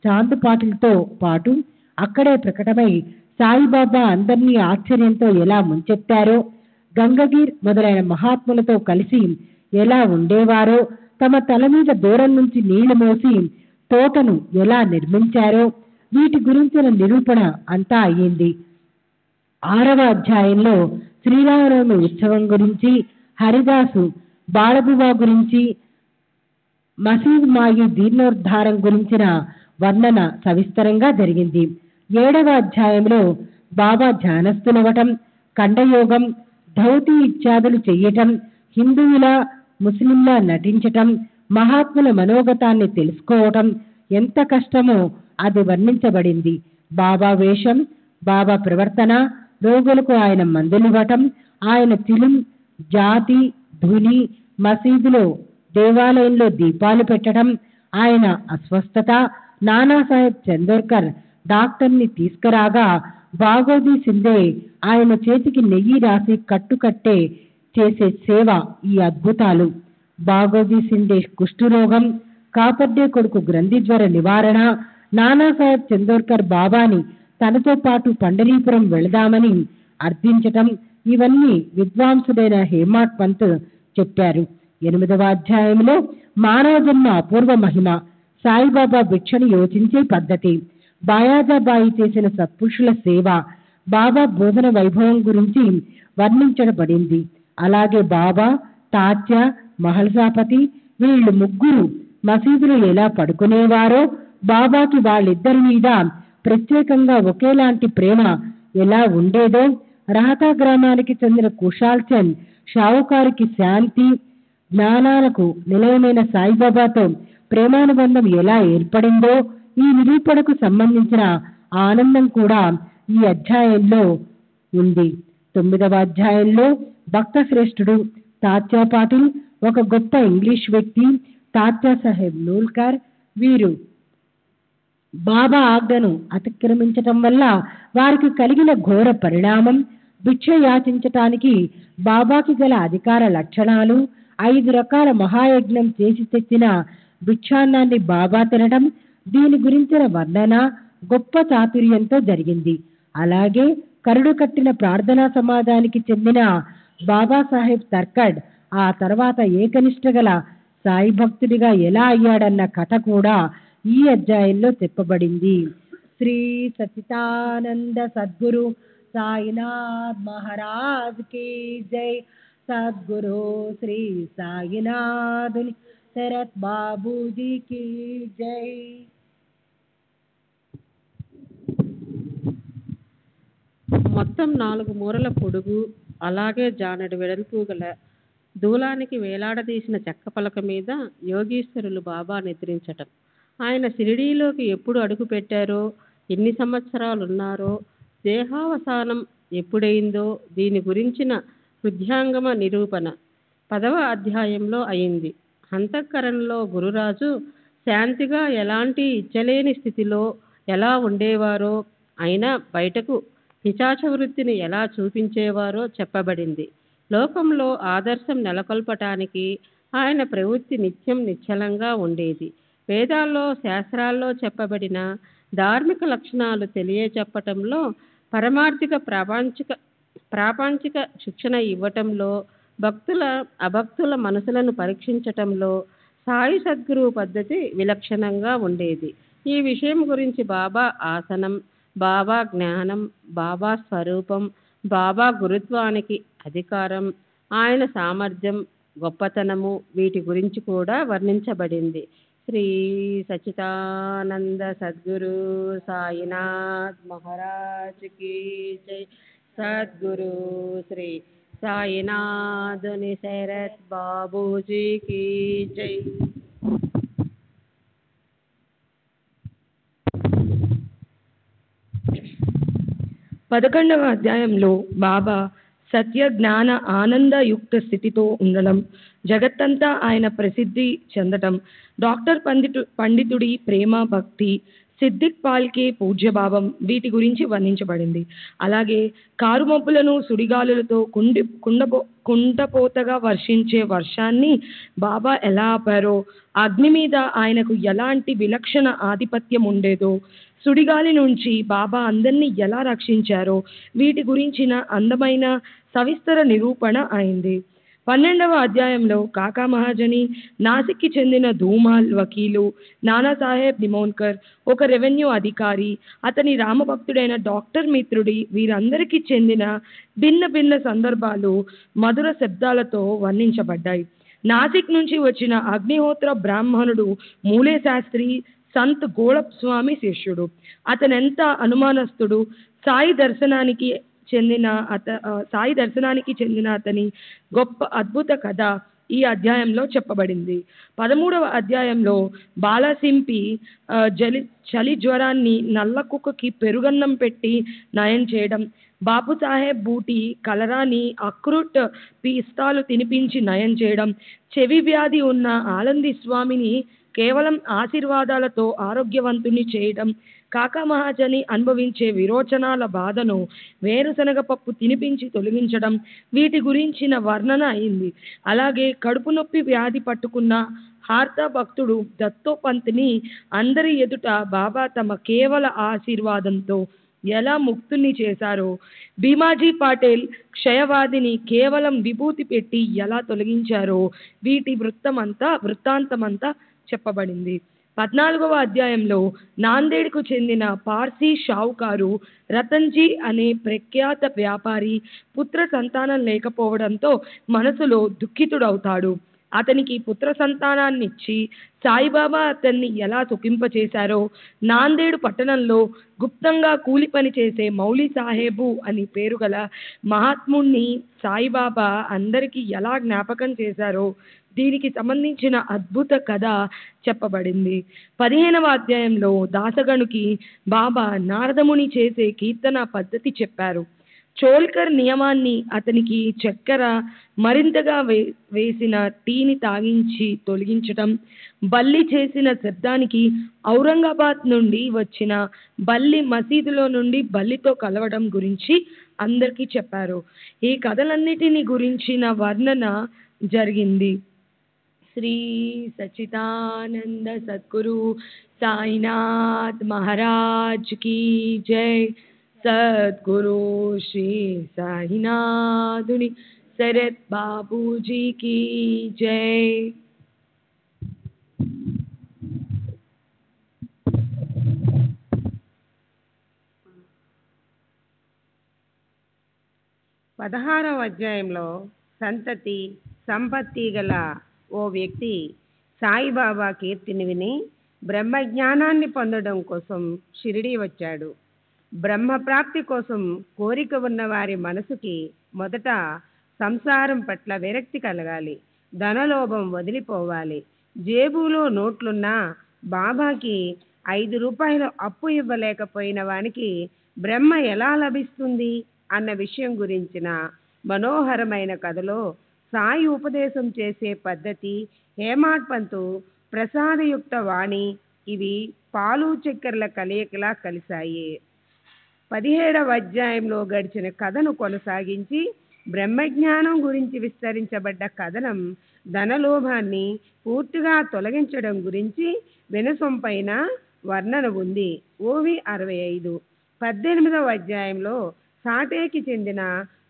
[SPEAKER 6] చాంద్ పాటిల్తో పాటు అక్కడే ప్రకటమై సాయిబాబా అందరినీ ఆశ్చర్యంతో ఎలా ముంచెత్తారో, గంగగీర్ మొదలైన మహాత్ములతో కలిసి ఎలా ఉండేవారో, తమ తల మీద దూరం నుంచి నీళ్లు మోసి తోటను ఎలా నిర్మించారో వీటి గురించిన నిరూపణ అంతా అయ్యింది. 6వ అధ్యాయంలో శ్రీరామనవమి ఉత్సవం గురించి, హరిదాసు బాలబువా గురించి, మసీద్ మాయి దీర్ణోద్ధారం గురించిన వర్ణన సవిస్తరంగా జరిగింది. 7వ అధ్యాయంలో బాబా ధ్యానస్థులవటం, ఖండయోగం, ధౌతి ఇత్యాదులు చెయ్యటం, హిందువులా ముస్లింలా నటించటం, మహాత్ముల మనోగతాన్ని తెలుసుకోవటం ఎంత కష్టమో అది వర్ణించబడింది. బాబా వేషం, బాబా ప్రవర్తన, రోగులకు ఆయన మందులివ్వటం, ఆయన తిలం, జాతి, ధుని, మసీదులో దేవాలయంలో దీపాలు పెట్టడం, ఆయన అస్వస్థత, నానాసాహెబ్ చందోర్కర్ డాక్టర్ని తీసుకురాగా బాగోజీ సిందే ఆయన చేతికి నెయ్యి రాసి కట్టుకట్టే చేసే సేవ, ఈ అద్భుతాలు. బాగోజీ సిందే కుష్ఠరోగం, కాపర్డే కొడుకు గ్రంథిజ్వర నివారణ, నానాసాహెబ్ చందోర్కర్ బాబాని తనతో పాటు పండరీపురం వెళదామని అర్థించటం, ఇవన్నీ విద్వాంసుడైన హేమాడ్ పంత్ చెప్పారు. 8వ అధ్యాయంలో మానవ జన్మ అపూర్వ మహిమ, సాయిబాబా భిక్షను యోచించే పద్ధతి, బాయాజాబాయి చేసిన సత్పురుషుల సేవ, బాబా బోధన వైభవం గురించి వర్ణించబడింది. అలాగే బాబా, తాత్య, మహల్సాపతి వీళ్ళు ముగ్గురు మసీదులు ఎలా పడుకునేవారో, బాబాకి వాళ్ళిద్దరి మీద ప్రత్యేకంగా ఒకేలాంటి ప్రేమ ఎలా ఉండేదో, రహతా గ్రామానికి చెందిన కుషాల్ చంద్ షావుకారికి శాంతి జ్ఞానాలకు నిలయమైన సాయిబాబాతో ప్రేమానుబంధం ఎలా ఏర్పడిందో ఈ నిరూపణకు సంబంధించిన ఆనందం కూడా ఈ అధ్యాయంలో ఉంది. 9వ అధ్యాయంలో భక్త శ్రేష్ఠుడు తాత్యా పాటిల్ ఒక గొప్ప ఇంగ్లీష్ వ్యక్తి, తాత్యా సాహెబ్ నూల్కర్, వీరు బాబా ఆజ్ఞను అతిక్రమించటం వల్ల వారికి కలిగిన ఘోర పరిణామం, భిక్ష యాచించటానికి బాబాకి గల అధికార లక్షణాలు, 5 రకాల మహాయజ్ఞం చేసి తెచ్చిన భిక్షాన్నాన్ని బాబా తినడం, దీని గురించిన వర్ణన గొప్ప చాతుర్యంతో జరిగింది. అలాగే కరుడు కట్టిన ప్రార్థనా సమాజానికి చెందిన బాబాసాహెబ్ తర్కడ్ ఆ తర్వాత ఏకనిష్ట గల సాయి భక్తుడిగా ఎలా అయ్యాడన్న కథ కూడా ఈ అధ్యాయంలో చెప్పబడింది. శ్రీ సచితానంద సద్గురు సాయినాథ్ మహారాజ్ की जय. सद्गुरु श्री साईनाथ शरत बाबूजी की जय.
[SPEAKER 7] మొత్తం 4 మూరల పొడుగు అలాగే జానెడు వెడల్పు గల దూలానికి వేలాడదీసిన చెక్క పలక మీద యోగీశ్వరులు బాబా నిద్రించటం, ఆయన షిరిడీలోకి ఎప్పుడు అడుగు పెట్టారో, ఎన్ని సంవత్సరాలున్నారో, దేహావసానం ఎప్పుడైందో దీని గురించిన హృద్యాంగమ నిరూపణ 10వ అధ్యాయంలో అయింది. అంతఃకరణలో గురురాజు శాంతిగా ఎలాంటి ఇచ్చలేని స్థితిలో ఎలా ఉండేవారో, అయినా బయటకు పిశాచ వృత్తిని ఎలా చూపించేవారో చెప్పబడింది. లోకంలో ఆదర్శం నెలకొల్పటానికి ఆయన ప్రవృత్తి నిత్యం నిశ్చలంగా ఉండేది. వేదాల్లో శాస్త్రాల్లో చెప్పబడిన ధార్మిక లక్షణాలు తెలియచెప్పటంలో, పరమార్థిక ప్రాపంచిక శిక్షణ ఇవ్వటంలో, అభక్తుల మనసులను పరీక్షించటంలో సాయి సద్గురు పద్ధతి విలక్షణంగా ఉండేది. ఈ విషయం గురించి బాబా ఆసనం, బాబా జ్ఞానం, బాబా స్వరూపం, బాబా గురుత్వానికి అధికారం, ఆయన సామర్థ్యం, గొప్పతనము వీటి గురించి కూడా వర్ణించబడింది. శ్రీ సచితానంద సద్గురు సాయినాథ్ మహారాజ్ की जय. सद्गुरु श्री साईनाथ शरत बाबूजी की जय.
[SPEAKER 8] 11వ అధ్యాయంలో బాబా సత్య జ్ఞాన ఆనందయుక్త స్థితితో ఉండడం, జగత్తంతా ఆయన ప్రసిద్ధి చెందటం, డాక్టర్ పండితుడి ప్రేమ భక్తి, సిద్దిక్ పాల్కే పూజ్యభావం వీటి గురించి వర్ణించబడింది. అలాగే కారుమబ్బులను సుడిగాలులతో కుండపోతగా వర్షించే వర్షాన్ని బాబా ఎలా ఆపారో, అగ్ని మీద ఆయనకు ఎలాంటి విలక్షణ ఆధిపత్యం ఉండేదో, సుడిగాలి నుంచి బాబా అందరినీ ఎలా రక్షించారో వీటి గురించిన అందమైన సవిస్తర నిరూపణ అయింది. 12వ అధ్యాయంలో కాకా మహాజని, నాసిక్కి చెందిన ధూమాల్ వకీలు, నానాసాహెబ్ నిమోన్కర్ ఒక రెవెన్యూ అధికారి, అతని రామభక్తుడైన డాక్టర్ మిత్రుడి వీరందరికీ చెందిన భిన్న భిన్న సందర్భాలు మధుర శబ్దాలతో వర్ణించబడ్డాయి. నాసిక్ నుంచి వచ్చిన అగ్నిహోత్ర బ్రాహ్మణుడు మూలే శాస్త్రి సంత్ గోళప్ స్వామి శిష్యుడు. అతనెంత అనుమానస్తుడు. సాయి దర్శనానికి చెందిన అతని గొప్ప అద్భుత కథ ఈ అధ్యాయంలో చెప్పబడింది. 13వ అధ్యాయంలో బాలసింపి చలి జ్వరాన్ని నల్ల కుక్కకి పెరుగన్నం పెట్టి నయం చేయడం, బాపుసాహెబ్ బూటి కలరాని అక్రూట్ పిస్తాలు తినిపించి నయం చేయడం, చెవి వ్యాధి ఉన్న ఆనంది స్వామిని కేవలం ఆశీర్వాదాలతో ఆరోగ్యవంతుని చేయడం, కాకా మహాజని అనుభవించే విరోచనాల బాధను వేరుశనగ పప్పు తినిపించి తొలగించడం వీటి గురించిన వర్ణన అయింది. అలాగే కడుపు నొప్పి వ్యాధి పట్టుకున్న హార్త భక్తుడు దత్తోపంత్ని అందరి ఎదుట బాబా తమ కేవల ఆశీర్వాదంతో ఎలా ముక్తుల్ని చేశారో, భీమాజీ పాటేల్ క్షయవాదిని కేవలం విభూతి పెట్టి ఎలా తొలగించారో వీటి వృత్తాంతమంతా చెప్పబడింది. 14వ అధ్యాయంలో నాందేడ్కు చెందిన పార్సీ షావుకారు రతన్జీ అనే ప్రఖ్యాత వ్యాపారి పుత్ర సంతానం లేకపోవడంతో మనసులో దుఃఖితుడవుతాడు. అతనికి పుత్ర సంతానాన్నిచ్చి సాయిబాబా అతన్ని ఎలా సుఖింపచేశారో, నాందేడు పట్టణంలో గుప్తంగా కూలి పని చేసే మౌలి సాహేబు అని పేరు గల మహాత్ముణ్ణి సాయిబాబా అందరికీ ఎలా జ్ఞాపకం చేశారో దీనికి సంబంధించిన అద్భుత కథ చెప్పబడింది. 15వ అధ్యాయంలో దాసగణుకి బాబా నారదముని చేసే కీర్తన పద్ధతి చెప్పారు. చోల్కర్ నియమాన్ని, అతనికి చక్కెర మరింతగా వేసిన టీని తాగించి తొలగించటం, బల్లి చేసిన శబ్దానికి ఔరంగాబాద్ నుండి వచ్చిన బల్లి మసీదులో నుండి బల్లితో కలవడం గురించి అందరికీ చెప్పారు. ఈ కథలన్నిటిని గురించిన వర్ణన జరిగింది. శ్రీ సచ్చిదానంద సద్గురు సాయినాథ్ మహారాజ్ की जय. सद्गुरु श्री साईनाथुनि शरद बाबूजी की जय.
[SPEAKER 7] పదహారవ అధ్యాయంలో సంతతి సంపత్తి గల ఓ వ్యక్తి సాయిబాబా కీర్తిని విని బ్రహ్మజ్ఞానాన్ని పొందడం కోసం షిరిడీ వచ్చాడు. బ్రహ్మప్రాప్తి కోసం కోరిక ఉన్న వారి మనసుకి మొదట సంసారం పట్ల విరక్తి కలగాలి, ధనలోభం వదిలిపోవాలి. జేబులో నోట్లున్నా బాబాకి 5 రూపాయలు అప్పు ఇవ్వలేకపోయిన వానికి బ్రహ్మ ఎలా లభిస్తుంది అన్న విషయం గురించిన మనోహరమైన కథలో సాయి ఉపదేశం చేసే పద్ధతి, హేమాడ్ పంతు ప్రసాదయుక్త వాణి ఇవి పాలు చక్కెరల కలయికలా కలిశాయి. 17వ అధ్యాయంలో గడిచిన కథను కొనసాగించి బ్రహ్మజ్ఞానం గురించి విస్తరించబడ్డ కథనం ధనలోభాన్ని పూర్తిగా తొలగించడం గురించి వినసొంపైన వర్ణన ఉంది. ఓవి 65. 18వ అధ్యాయంలో సాటేకి చెందిన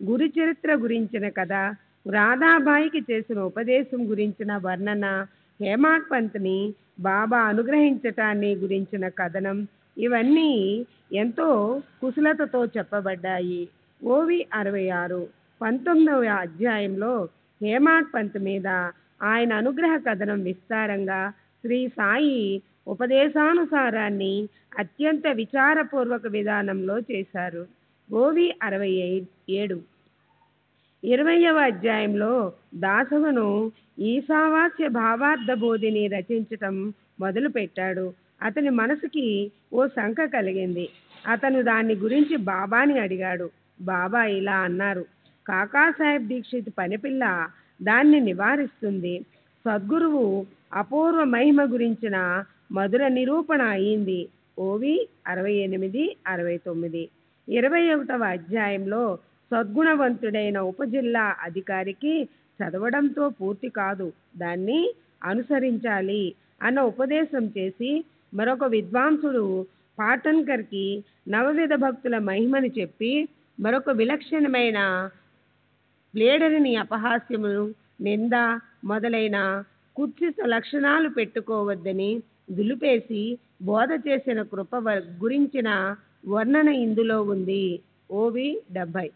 [SPEAKER 7] గురు చరిత్ర గురించిన కథ, రాధాబాయికి చేసిన ఉపదేశం గురించిన వర్ణన, హేమాడ్ పంత్ని బాబా అనుగ్రహించటాన్ని గురించిన కథనం ఇవన్నీ ఎంతో కుశలతతో చెప్పబడ్డాయి. ఓవి 66. 19వ అధ్యాయంలో హేమాడ్ పంత్ మీద ఆయన అనుగ్రహ కథనం విస్తారంగా శ్రీ సాయి ఉపదేశానుసారాన్ని అత్యంత విచారపూర్వక విధానంలో చేశారు. ఓవి 67. 20వ అధ్యాయంలో దాసవను ఈశావాస్య భావార్థ బోధిని రచించటం మొదలుపెట్టాడు. అతని మనసుకి ఓ శంక కలిగింది. అతను దాని గురించి బాబాని అడిగాడు. బాబా ఇలా అన్నారు, కాకాసాహెబ్ దీక్షిత్ పనిపిల్ల దాన్ని నివారిస్తుంది. సద్గురువు అపూర్వ మహిమ గురించిన మధుర నిరూపణ అయింది. ఓవి 68, 69. 21వ అధ్యాయంలో సద్గుణవంతుడైన ఉపజిల్లా అధికారికి చదవడంతో పూర్తి కాదు, దాన్ని అనుసరించాలి అన్న ఉపదేశం చేసి మరొక విద్వాంసుడు పాటన్కర్కి నవవిధ భక్తుల మహిమని చెప్పి మరొక విలక్షణమైన ప్లేడరిని అపహాస్యమును, నింద మొదలైన కుత్సిత లక్షణాలు పెట్టుకోవద్దని దులిపేసి బోధ చేసిన కృప గురించిన వర్ణన ఇందులో ఉంది. ఓవి 70.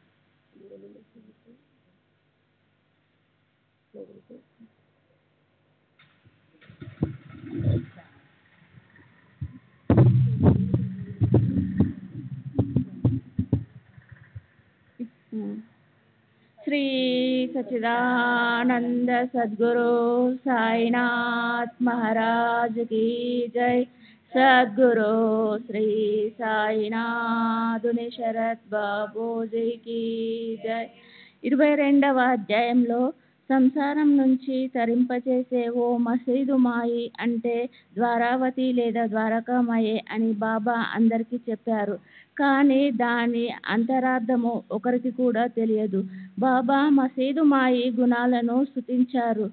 [SPEAKER 1] శ్రీ సచ్చిదానంద సద్గురు సాయినాథ్ మహారాజ్ की जय. సద్గురు శ్రీ సాయినాథుని శరత్ బాబూజీ की जय. 22వ అధ్యాయంలో సంసారం నుంచి తరింపచేసే ఓ మసీదు మాయి అంటే ద్వారావతి లేదా ద్వారకామాయే అని బాబా అందరికీ చెప్పారు. కానీ దాని అంతరార్థము ఒకరికి కూడా తెలియదు. బాబా మసీదు మాయి గుణాలను స్తుతించారు.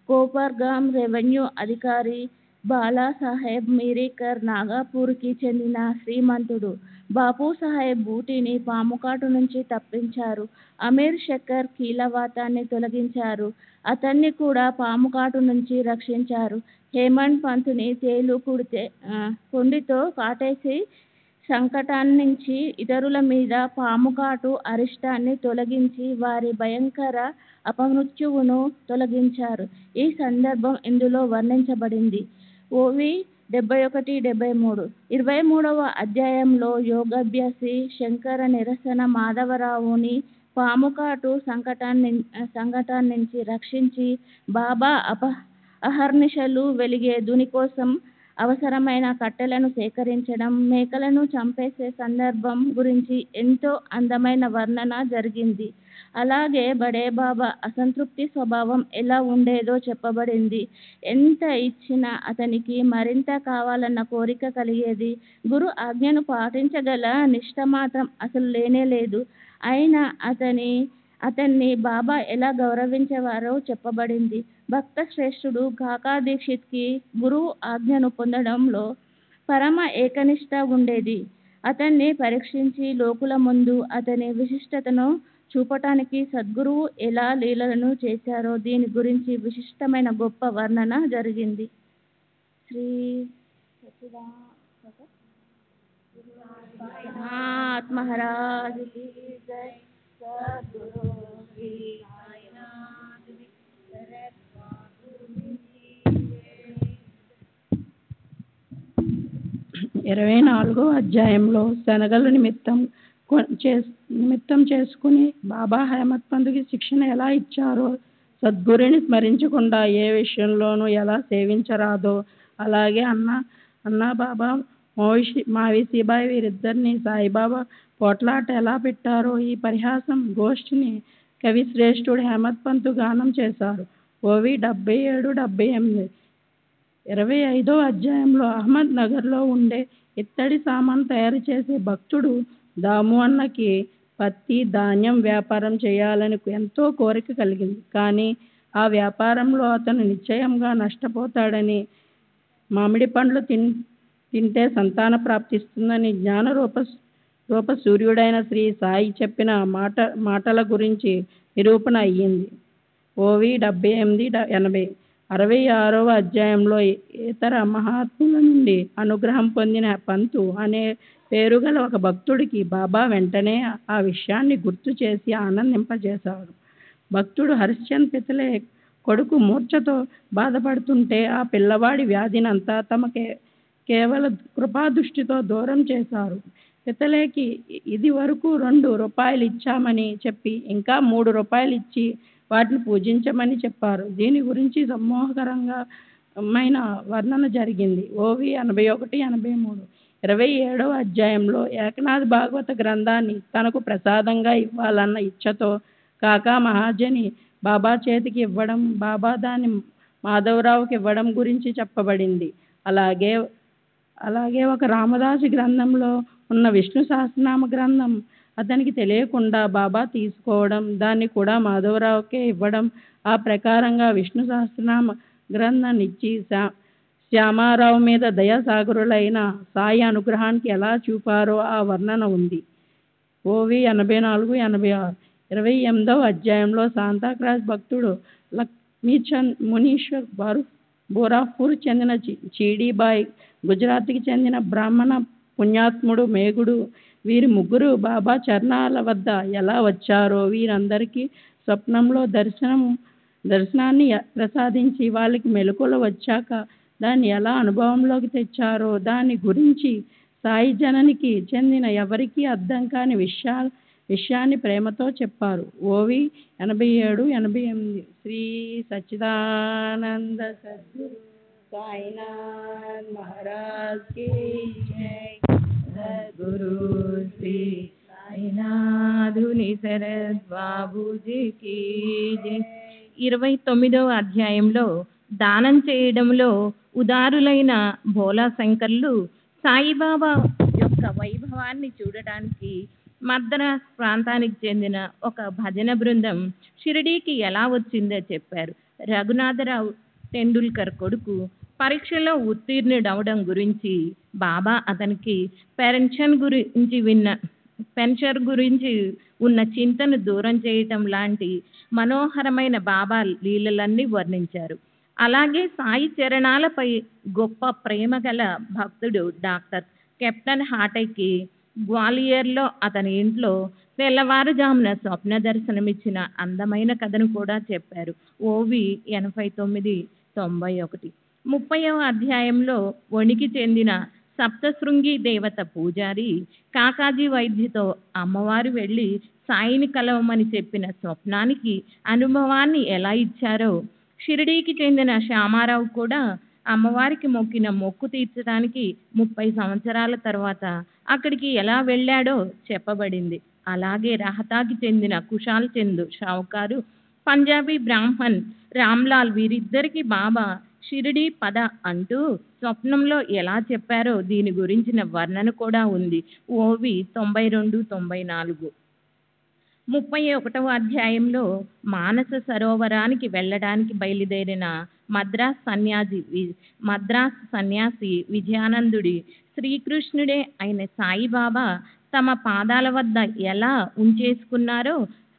[SPEAKER 1] కోపర్గాం రెవెన్యూ అధికారి బాలాసాహెబ్ మీరీకర్ నాగపూర్కి చెందిన శ్రీమంతుడు. బాపు సాహెబ్ బూటీని పాముకాటు నుంచి తప్పించారు. అమీర్ శక్కర్ కీలవాతాన్ని తొలగించారు. అతన్ని కూడా పాముకాటు నుంచి రక్షించారు. హేమంత్ పంత్ని తేలు కొండితో కాటేసి సంకటాన్నించి ఇతరుల మీద పాముకాటు అరిష్టాన్ని తొలగించి వారి భయంకర అపమృత్యువును తొలగించారు. ఈ సందర్భం ఇందులో వర్ణించబడింది. ఓవి 71, 73. 23వ అధ్యాయంలో యోగాభ్యాసి శంకర నిరసన మాధవరావుని పాముకాటు సంకటాన్నించి రక్షించి బాబా అహర్నిశలు వెలిగే దుని కోసం అవసరమైన కట్టెలను సేకరించడం, మేకలను చంపేసే సందర్భం గురించి ఎంతో అందమైన వర్ణన జరిగింది. అలాగే బడే బాబా అసంతృప్తి స్వభావం ఎలా ఉండేదో చెప్పబడింది. ఎంత ఇచ్చినా అతనికి మరింత కావాలన్న కోరిక కలిగేది. గురు ఆజ్ఞను పాటించగల నిష్ఠ మాత్రం అసలు లేనే లేదు. అయినా అతన్ని బాబా ఎలా గౌరవించేవారో చెప్పబడింది. భక్త శ్రేష్ఠుడు కాకా దీక్షిత్కి గురువు ఆజ్ఞను పొందడంలో పరమ ఏకనిష్ట ఉండేది. అతన్ని పరీక్షించి లోకుల ముందు అతని విశిష్టతను చూపటానికి సద్గురువు ఎలా లీలలను చేశారో దీని గురించి విశిష్టమైన గొప్ప వర్ణన జరిగింది. శ్రీ సచ్చిదానంద మహారాజ్ की जय. సద్గురు శ్రీ సాయినాథుని శరత్ బాబూజీ की जय.
[SPEAKER 9] 24వ అధ్యాయంలో శనగలు నిమిత్తం చేసుకుని బాబా హేమత్ పంత్కి శిక్షణ ఎలా ఇచ్చారో, సద్గురుని స్మరించకుండా ఏ విషయంలోనూ ఎలా సేవించరాదో, అలాగే అన్నా బాబా మావిసీబాయి వీరిద్దరిని సాయిబాబా పోట్లాట ఎలా పెట్టారో ఈ పరిహాసం గోష్ఠిని కవి శ్రేష్ఠుడు హేమత్ పంత్ గానం చేశారు. ఓవి 77, 78. 25వ అధ్యాయంలో అహ్మద్ నగర్లో ఉండే ఇత్తడి సామాన్ తయారు చేసే భక్తుడు దాము అన్నకి పత్తి ధాన్యం వ్యాపారం చేయాలని ఎంతో కోరిక కలిగింది. కానీ ఆ వ్యాపారంలో అతను నిశ్చయంగా నష్టపోతాడని, మామిడి పండ్లు తింటే సంతాన ప్రాప్తిస్తుందని జ్ఞాన రూప సూర్యుడైన శ్రీ సాయి చెప్పిన మాటల గురించి నిరూపణ అయ్యింది. ఓవి 78, 80. 66వ అధ్యాయంలో ఇతర మహాత్ముల నుండి అనుగ్రహం పొందిన పంతు అనే పేరు గల ఒక భక్తుడికి బాబా వెంటనే ఆ విషయాన్ని గుర్తు చేసి ఆనందింపజేశాడు. భక్తుడు హరిశ్చంద్ పితలే కొడుకు మూర్ఛతో బాధపడుతుంటే ఆ పిల్లవాడి వ్యాధినంతా తమకే కేవల కృపాదృష్టితో దూరం చేశారు. పితలేకి ఇది వరకు 2 రూపాయలు ఇచ్చామని చెప్పి ఇంకా 3 రూపాయలు ఇచ్చి వాటిని పూజించమని చెప్పారు. దీని గురించి సమ్మోహకరంగా వర్ణన జరిగింది. ఓవి 81, 83. 27వ అధ్యాయంలో ఏకనాథ్ భాగవత గ్రంథాన్ని తనకు ప్రసాదంగా ఇవ్వాలన్న ఇచ్ఛతో కాకా మహాజని బాబా చేతికి ఇవ్వడం, బాబా దాన్ని మాధవరావుకి ఇవ్వడం గురించి చెప్పబడింది. అలాగే ఒక రామదాసు గ్రంథంలో ఉన్న విష్ణు సహస్రనామ గ్రంథం అతనికి తెలియకుండా బాబా తీసుకోవడం, దాన్ని కూడా మాధవరావుకే ఇవ్వడం, ఆ ప్రకారంగా విష్ణు సహస్రనామ గ్రంథాన్ని ఇచ్చి శ్యామారావు మీద దయాసాగరులైన సాయి అనుగ్రహానికి ఎలా చూపారో ఆ వర్ణన ఉంది. ఓవి 84, 86. 28వ అధ్యాయంలో శాంతాక్రాజ్ భక్తుడు లక్ష్మీచంద్ మునీశ్వర్ బోరాపూర్ చెందిన చీడీబాయ్, గుజరాత్కి చెందిన బ్రాహ్మణ పుణ్యాత్ముడు మేగుడు, వీరి ముగ్గురు బాబా చరణాల వద్ద ఎలా వచ్చారో, వీరందరికీ స్వప్నంలో దర్శనాన్ని ప్రసాదించి వాళ్ళకి మెలకువలు వచ్చాక దాన్ని ఎలా అనుభవంలోకి తెచ్చారో దాని గురించి సాయి జననికి చెందిన ఎవరికీ అర్థం కాని విషయాన్ని ప్రేమతో చెప్పారు. ఓవి 87, 88. శ్రీ సచ్చిదానంద సద్గురు సాయినాథ్ మహారాజ్ కి జై. సద్గురు శ్రీ సాయినాథుని శరద్ బాబూజీకి జై.
[SPEAKER 1] 29వ అధ్యాయంలో దానం చేయడంలో ఉదారులైన భోలా శంకర్లు సాయిబాబా యొక్క వైభవాన్ని చూడటానికి మద్రాస్ ప్రాంతానికి చెందిన ఒక భజన బృందం షిరిడీకి ఎలా వచ్చిందో చెప్పారు. రఘునాథరావు టెండూల్కర్ కొడుకు పరీక్షలో ఉత్తీర్ణుడవడం గురించి బాబా అతనికి పెన్షన్ గురించి ఉన్న చింతను దూరం చేయటం లాంటి మనోహరమైన బాబా లీలలన్నీ వర్ణించారు. అలాగే సాయి చరణాలపై గొప్ప ప్రేమ గల భక్తుడు డాక్టర్ కెప్టెన్ హాటైకి గ్వాలియర్లో అతని ఇంట్లో తెల్లవారుజామున స్వప్న దర్శనమిచ్చిన అందమైన కథను కూడా చెప్పారు. ఓవి 89, 91. 30వ అధ్యాయంలో వణికి చెందిన సప్తశృంగి దేవత పూజారి కాకాజీ వైద్యతో అమ్మవారు వెళ్ళి సాయిని కలవమని చెప్పిన స్వప్నానికి అనుభవాన్ని ఎలా ఇచ్చారో, షిరిడీకి చెందిన శ్యామారావు కూడా అమ్మవారికి మొక్కిన మొక్కు తీర్చడానికి 30 సంవత్సరాల తర్వాత అక్కడికి ఎలా వెళ్ళాడో చెప్పబడింది. అలాగే రహతాకి చెందిన కుశాల్ చంద్ షావుకారు, పంజాబీ బ్రాహ్మణ్ రామ్లాల్ వీరిద్దరికి బాబా షిరిడీ పద అంటూ స్వప్నంలో ఎలా చెప్పారో దీని గురించిన వర్ణన కూడా ఉంది. ఓవి 92, 94. 31వ అధ్యాయంలో మానస సరోవరానికి వెళ్ళడానికి బయలుదేరిన మద్రాస్ సన్యాసి విజయానందుడి శ్రీకృష్ణుడే అయిన సాయిబాబా తమ పాదాల వద్ద ఎలా ఉంచేసుకున్నారో,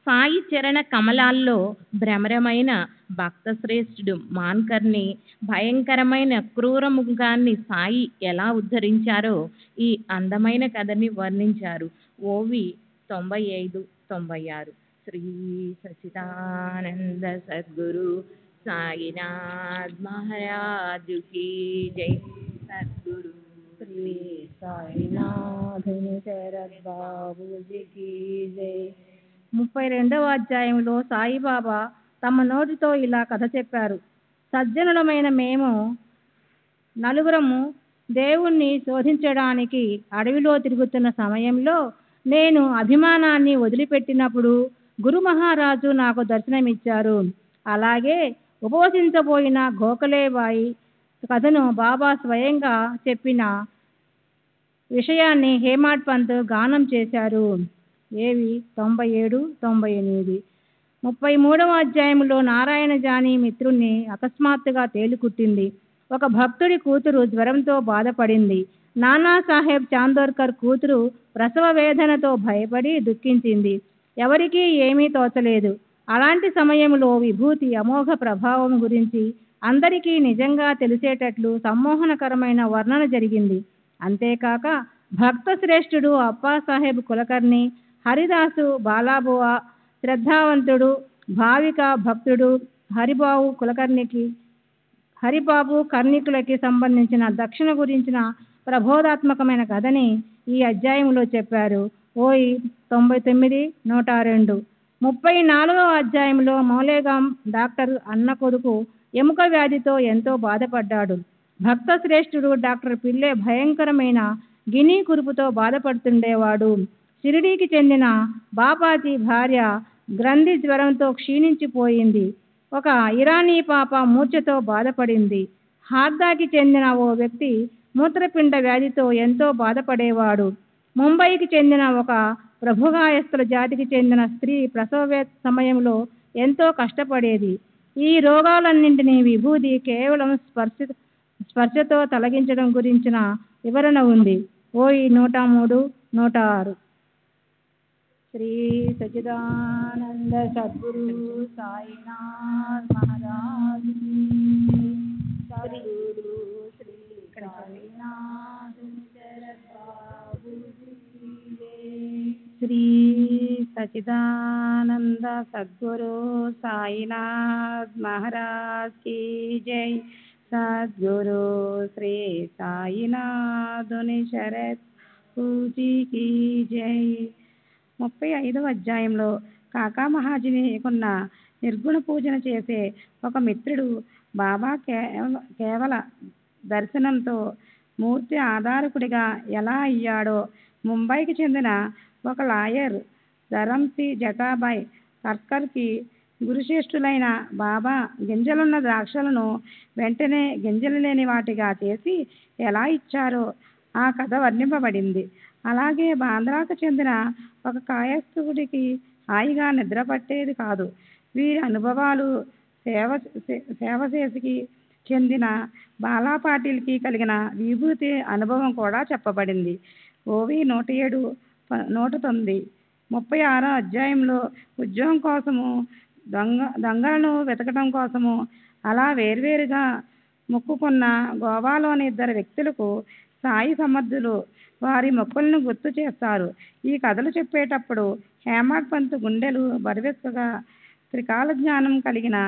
[SPEAKER 1] సాయి చరణ కమలాల్లో భ్రమరమైన భక్త శ్రేష్ఠుడు మాన్కర్ని భయంకరమైన క్రూర ముఖాన్ని సాయి ఎలా ఉద్ధరించారో ఈ అందమైన కథని వర్ణించారు. ఓవి 95, 96. శ్రీ సచ్చిదానంద సద్గురు సాయినాథ్ మహారాజు కీ జై. సద్గురు శ్రీ సాయినాథుని శరద్ బాబూజీకి జై. 32వ అధ్యాయంలో సాయిబాబా తమ నోటితో ఇలా కథ చెప్పారు. సజ్జనులమైన మేము నలుగురము దేవుణ్ణి శోధించడానికి అడవిలో తిరుగుతున్న సమయంలో నేను అభిమానాన్ని వదిలిపెట్టినప్పుడు గురు మహారాజు నాకు దర్శనమిచ్చారు. అలాగే ఉపవసించబోయిన గోఖలేబాయి కథను బాబా స్వయంగా చెప్పిన విషయాన్ని హేమాడ్ పంత్ గానం చేశారు. ఏవి 97, 98. 33వ అధ్యాయంలో నారాయణ జానీ మిత్రుణ్ణి అకస్మాత్తుగా తేలుకుట్టింది. ఒక భక్తుడి కూతురు జ్వరంతో బాధపడింది. నానాసాహెబ్ చాందోర్కర్ కూతురు ప్రసవ వేదనతో భయపడి దుఃఖించింది. ఎవరికీ ఏమీ తోచలేదు. అలాంటి సమయంలో విభూతి అమోఘ ప్రభావం గురించి అందరికీ నిజంగా తెలిసేటట్లు సమ్మోహనకరమైన వర్ణన జరిగింది. అంతేకాక భక్త శ్రేష్ఠుడు అప్పాసాహెబ్ కులకర్ణి, హరిదాసు బాలాబువా, శ్రద్ధావంతుడు భావిక భక్తుడు హరిబాబు కర్ణికులకి సంబంధించిన దక్షిణ గురించిన ప్రబోధాత్మకమైన కథని ఈ అధ్యాయంలో చెప్పారు. ఓయి 99, 102. 34వ అధ్యాయంలో మౌలేగాం డాక్టర్ అన్న కొడుకు ఎముక వ్యాధితో ఎంతో బాధపడ్డాడు. భక్త శ్రేష్ఠుడు డాక్టర్ పిల్లే భయంకరమైన
[SPEAKER 10] గిని కురుపుతో బాధపడుతుండేవాడు. షిరిడీకి చెందిన బాపాజీ భార్య గ్రంథి జ్వరంతో క్షీణించిపోయింది. ఒక ఇరానీ పాప మూర్ఛతో బాధపడింది. హార్దాకి చెందిన ఓ వ్యక్తి మూత్రపిండ వ్యాధితో ఎంతో బాధపడేవాడు. ముంబైకి చెందిన ఒక ప్రభుగాయస్తుల జాతికి చెందిన స్త్రీ ప్రసవ సమయంలో ఎంతో కష్టపడేది. ఈ రోగాలన్నింటినీ విభూది కేవలం స్పర్శతో తొలగించడం గురించిన వివరణ ఉంది. ఓయి 103, 106. శ్రీ సచ్చిదానంద సద్గురు సాయినాథ్ మహారాజ్ సద్గురు శ్రీ సాయినాథ్ శ్రీ సచ్చిదానంద సద్గురు సాయినాథ్ మహారాజ్ కీ జై. సద్గురు శ్రీ సాయినాథుని శరత్ పూజీకి జై. 35వ అధ్యాయంలో కాకా మహాజనీకున్న నిర్గుణ పూజన చేసే ఒక మిత్రుడు బాబా కేవల దర్శనంతో మూర్తి ఆధారకుడిగా ఎలా అయ్యాడో ముంబైకి చెందిన ఒక లాయర్ ధరంసి జటాబాయ్ కర్కర్కి గురుశ్రేష్ఠులైన బాబా గింజలున్న ద్రాక్షలను వెంటనే గింజలు లేని వాటిగా చేసి ఎలా ఇచ్చారో ఆ కథ వర్ణింపబడింది. అలాగే బాంద్రాకు చెందిన ఒక కాయస్థుడికి హాయిగా నిద్ర పట్టేది కాదు. వీరి అనుభవాలు సేవశేషికి చెందిన బాలా పాటిల్కి కలిగిన విభూతి అనుభవం కూడా చెప్పబడింది. ఓవి 107, 109. 36వ అధ్యాయంలో ఉద్యోగం కోసము దొంగలను వెతకడం కోసము అలా వేర్వేరుగా మొక్కుకున్న గోవాలోని 2 వ్యక్తులకు సాయి సమర్థులు వారి మొక్కులను గుర్తు చేస్తారు. ఈ కథలు చెప్పేటప్పుడు హేమాడ్ పంత్ గుండెలు బరువెక్కగా త్రికాల జ్ఞానం కలిగిన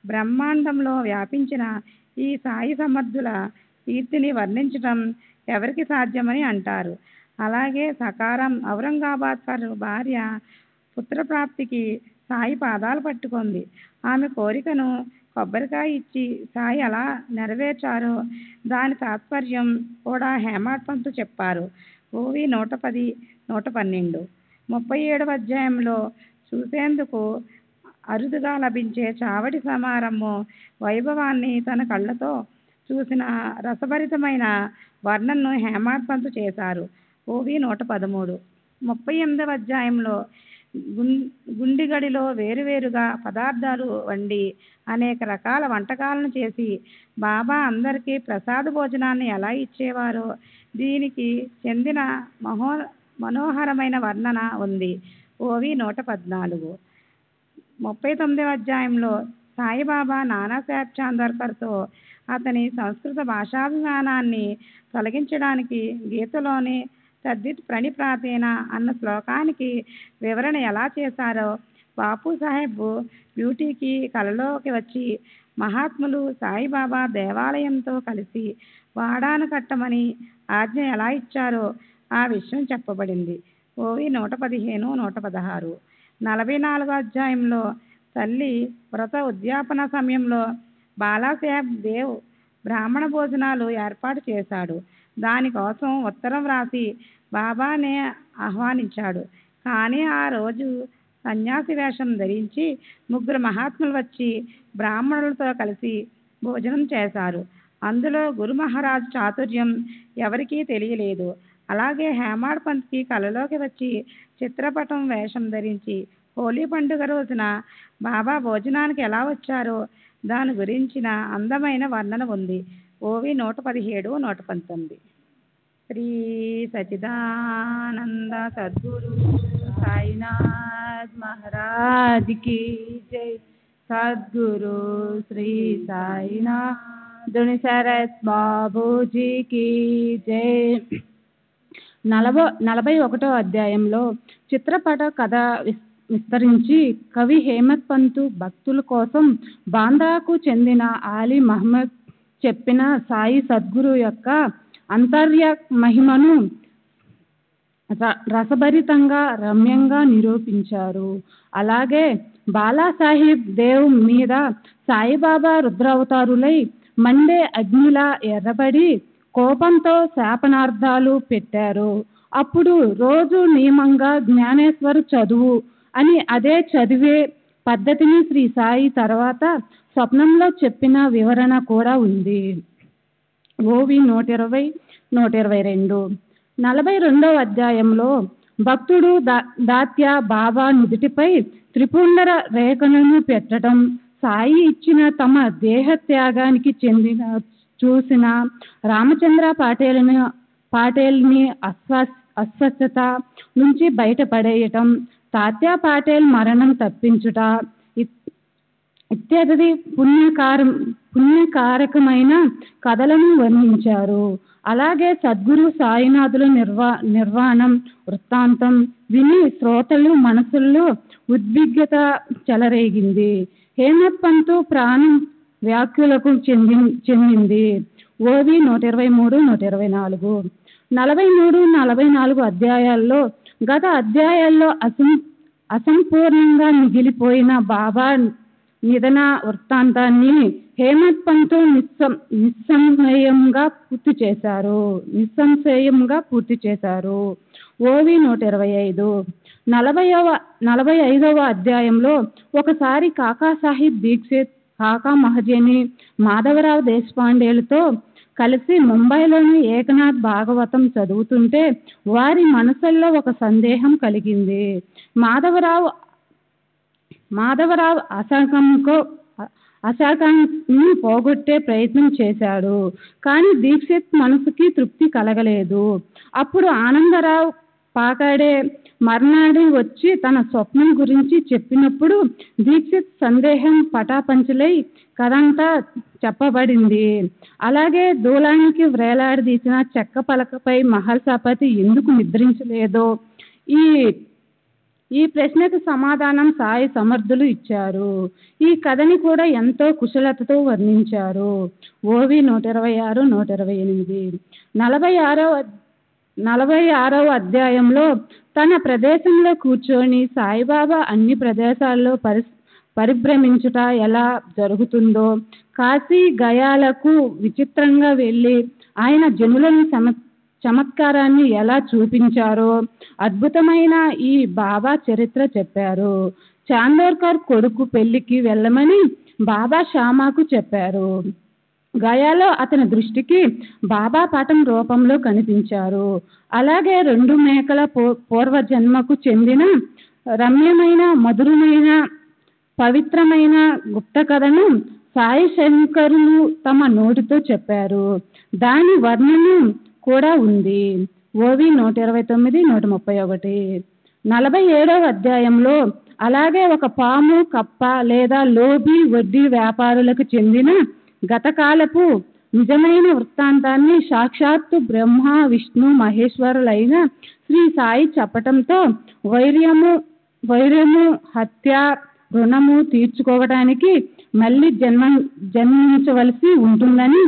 [SPEAKER 10] బ్రహ్మాండంలో వ్యాపించిన ఈ సాయి సమర్థుల కీర్తిని వర్ణించటం ఎవరికి సాధ్యమని అంటారు. అలాగే సకారం ఔరంగాబాద్కర్ భార్య పుత్రప్రాప్తికి సాయి పాదాలు పట్టుకుంది. ఆమె కోరికను కొబ్బరికాయ ఇచ్చి సాయి ఎలా నెరవేర్చారో దాని తాత్పర్యం కూడా హేమాడ్ పంత్ చెప్పారు. ఓవి 110, 112. 37వ అధ్యాయంలో చూసేందుకు అరుదుగా లభించే చావడి సమారంభం వైభవాన్ని తన కళ్ళతో చూసిన రసభరితమైన వర్ణనను హేమాడ్ పంత్ చేశారు. ఓవి 113. 38వ అధ్యాయంలో గుండిగడిలో వేరువేరుగా పదార్థాలు వండి అనేక రకాల వంటకాలను చేసి బాబా అందరికీ ప్రసాద భోజనాన్ని ఎలా ఇచ్చేవారో దీనికి చెందిన మనోహరమైన వర్ణన ఉంది. ఓవి 114. 39వ అధ్యాయంలో సాయిబాబా నానాసాహెబ్ చాందోర్కర్తో అతని సంస్కృత భాషాభిమానాన్ని తొలగించడానికి గీతలోని తద్దిత్ ప్రణిప్రాతేన అన్న శ్లోకానికి వివరణ ఎలా చేశారో బాపు సాహెబ్ బ్యూటీకి కలలోకి వచ్చి మహాత్ములు సాయిబాబా దేవాలయంతో కలిసి వాడాను కట్టమని ఆజ్ఞ ఎలా ఇచ్చారో ఆ విషయం చెప్పబడింది. ఓవి 115, 116. 44వ అధ్యాయంలో తల్లి వ్రత ఉద్యాపన సమయంలో బాలాసాహెబ్ దేవ్ బ్రాహ్మణ భోజనాలు ఏర్పాటు చేశాడు. దానికోసం ఉత్తరం వ్రాసి బాబానే ఆహ్వానించాడు. కానీ ఆ రోజు సన్యాసి వేషం ధరించి 3 మహాత్ములు వచ్చి బ్రాహ్మణులతో కలిసి భోజనం చేశారు. అందులో గురు మహారాజ్ చాతుర్యం ఎవరికీ తెలియలేదు. అలాగే హేమాడ్ పంత్కి కలలోకి వచ్చి చిత్రపటం వేషం ధరించి హోలీ పండుగ రోజున బాబా భోజనానికి ఎలా వచ్చారో దాని గురించిన అందమైన వర్ణన ఉంది. ఓవి 117, 119. శ్రీ సచ్చిదానంద సద్గురు సాయినాథ్ మహారాజ్ కి జై. సద్గురు శ్రీ సాయినాథుని శరత్ బాబూజీకి జై. 41వ అధ్యాయంలో చిత్రపట కథ విస్తరించి కవి హేమద్ పంత్ భక్తుల కోసం బాంద్రాకు చెందిన ఆలీ మహమ్మద్ చెప్పిన సాయి సద్గురు యొక్క అంతర్య మహిమను రసభరితంగా రమ్యంగా నిరూపించారు. అలాగే బాలాసాహెబ్ దేవ్ మీద సాయిబాబా రుద్రావతారులై మండే అగ్నిలా ఎర్రబడి కోపంతో శాపనార్థాలు పెట్టారు. అప్పుడు రోజు నియమంగా జ్ఞానేశ్వర్ చదువు అని అదే చదివే పద్ధతిని శ్రీ సాయి తర్వాత స్వప్నంలో చెప్పిన వివరణ కూడా ఉంది. ఓవి 120, 122. 42వ అధ్యాయంలో భక్తుడు దాత్య బాబా నుదుటిపై త్రిపుండర రేఖలను పెట్టడం, సాయి ఇచ్చిన తమ దేహత్యాగానికి చూసిన రామచంద్ర పాటేల్ని అస్వస్థత నుంచి బయటపడేయటం, తాత్యా పాటేల్ మరణం తప్పించుట ఇత్యాది పుణ్యకారకమైన కథలను వర్ణించారు. అలాగే సద్గురు సాయినాథుల నిర్వాణం వృత్తాంతం విని శ్రోతలు మనసుల్లో ఉద్విగ్నత చెలరేగింది. హేమత్ పంతు ప్రాణం వ్యాఖ్యలకు చెందింది. ఓవి 123, 124. 43, 44 అధ్యాయాల్లో గత అధ్యాయాల్లో అసంపూర్ణంగా మిగిలిపోయిన బాబా నిధన వృత్తాంతాన్ని హేమత్ పంతు నిస్సంశయంగా పూర్తి చేశారు. ఓవి 125. 45వ అధ్యాయంలో ఒకసారి కాకాసాహెబ్ దీక్షిత్, కాకా మహజని, మాధవరావు దేశపాండేలతో కలిసి ముంబైలోని ఏకనాథ్ భాగవతం చదువుతుంటే వారి మనసుల్లో ఒక సందేహం కలిగింది. మాధవరావు అశాకాన్ని పోగొట్టే ప్రయత్నం చేశాడు. కానీ దీక్షిత్ మనసుకి తృప్తి కలగలేదు. అప్పుడు ఆనందరావు పాకాడే మర్నాడు వచ్చి తన స్వప్నం గురించి చెప్పినప్పుడు దీక్షిత్ సందేహం పటాపంచలై కథంతా చెప్పబడింది. అలాగే దూలానికి వ్రేలాడదీసిన చెక్క పలకపై మహల్సాపతి ఎందుకు నిద్రించలేదో ఈ ప్రశ్నకు సమాధానం సాయి సమర్థులు ఇచ్చారు. ఈ కథని కూడా ఎంతో కుశలతతో వర్ణించారు. ఓవి 126, 128. 46వ అధ్యాయంలో తన ప్రదేశంలో కూర్చొని సాయిబాబా అన్ని ప్రదేశాల్లో పరిభ్రమించుట ఎలా జరుగుతుందో, కాశీ గయాలకు విచిత్రంగా వెళ్ళి ఆయన జనులను చమత్కారాన్ని ఎలా చూపించారో అద్భుతమైన ఈ బాబా చరిత్ర చెప్పారు. చాందోర్కర్ కొడుకు పెళ్లికి వెళ్ళమని బాబా శ్యామాకు చెప్పారు. గయాలో అతని దృష్టికి బాబా పటం రూపంలో కనిపించారు. అలాగే 2 మేకల పూర్వజన్మకు చెందిన రమ్యమైన, మధురమైన, పవిత్రమైన గుప్త కథను సాయి శంకరులు తమ నోటితో చెప్పారు. దాని వర్ణన కూడా ఉంది. ఓవి 129, 131. 47వ అధ్యాయంలో అలాగే ఒక పాము, కప్ప లేదా లోబి వడ్డీ వ్యాపారులకు చెందిన గతకాలపు నిజమైన వృత్తాంతాన్ని సాక్షాత్తు బ్రహ్మ, విష్ణు, మహేశ్వరులైన శ్రీ సాయి చెప్పటంతో వైర్యము, హత్య, రుణము తీర్చుకోవడానికి మళ్ళీ జన్మించవలసి ఉంటుందని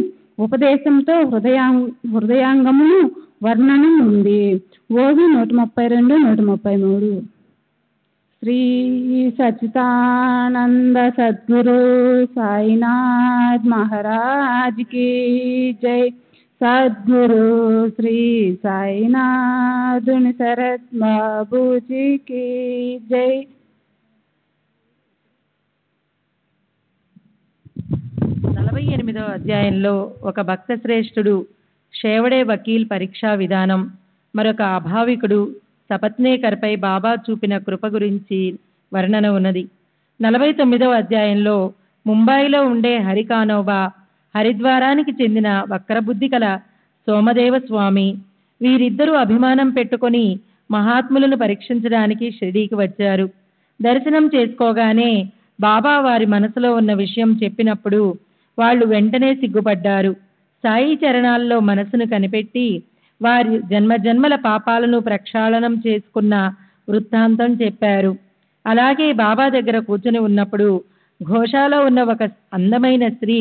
[SPEAKER 10] ఉపదేశంతో హృదయాంగమును వర్ణనం ఉంది. ఓవి 132, 133. శ్రీ సచ్చిదానంద సద్గురు సాయినాథ్ మహారాజ్ కి జై. సద్గురు శ్రీ సాయినాథుని శరత్ బాబూజీ కి జై.
[SPEAKER 6] 48వ అధ్యాయంలో ఒక భక్త శ్రేష్ఠుడు షేవడే వకీల్ పరీక్షా విధానం, మరొక అభావికుడు సపత్నేకర్పై బాబా చూపిన కృప గురించి వర్ణన ఉన్నది. 49వ అధ్యాయంలో ముంబైలో ఉండే హరికానోబా, హరిద్వారానికి చెందిన వక్రబుద్ధి కల సోమదేవ స్వామి, వీరిద్దరూ అభిమానం పెట్టుకొని మహాత్ములను పరీక్షించడానికి షిరిడీకి వచ్చారు. దర్శనం చేసుకోగానే బాబా వారి మనసులో ఉన్న విషయం చెప్పినప్పుడు వాళ్ళు వెంటనే సిగ్గుపడ్డారు. సాయి చరణాల్లో మనసును కనిపెట్టి వారి జన్మజన్మల పాపాలను ప్రక్షాళనం చేసుకున్న వృత్తాంతం చెప్పారు. అలాగే బాబా దగ్గర కూర్చుని ఉన్నప్పుడు ఘోషాలో ఉన్న ఒక అందమైన స్త్రీ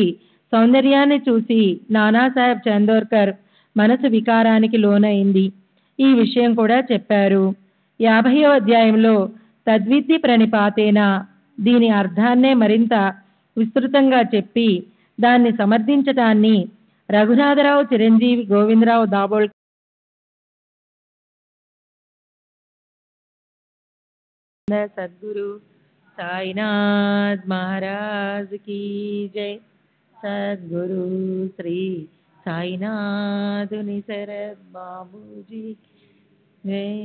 [SPEAKER 6] సౌందర్యాన్ని చూసి నానాసాహెబ్ చాందోర్కర్ మనసు వికారానికి లోనైంది. ఈ విషయం కూడా చెప్పారు. 50వ అధ్యాయంలో తద్విద్ది ప్రణిపాతేన దీని అర్థాన్నే మరింత విస్తృతంగా చెప్పి దాన్ని సమర్థించటాన్ని రఘునాథరావు చిరంజీవి గోవిందరావు దాబోల్ సద్గురు సాయినాథ్ మహారాజ్ की जय। सद्गुरु श्री साईनाथ निसरद बाबूजी जय।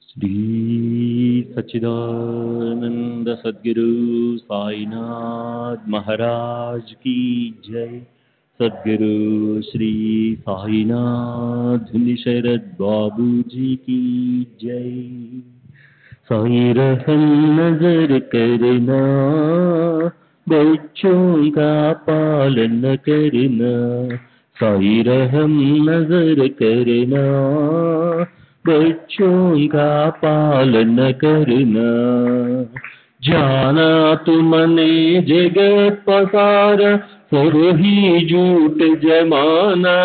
[SPEAKER 3] श्री सच्चिदानंद सद्गुरु साईनाथ महाराज की जय। सद्गुरु श्री साईनाथ निशरद बाबूजी की जय। साई रहम नजर करना, बच्चों का पालन करना। साई रहम नजर करना, बच्चों का पालन करना। जाना तुमने जगत पसारा, सब ही झूठ जमाना।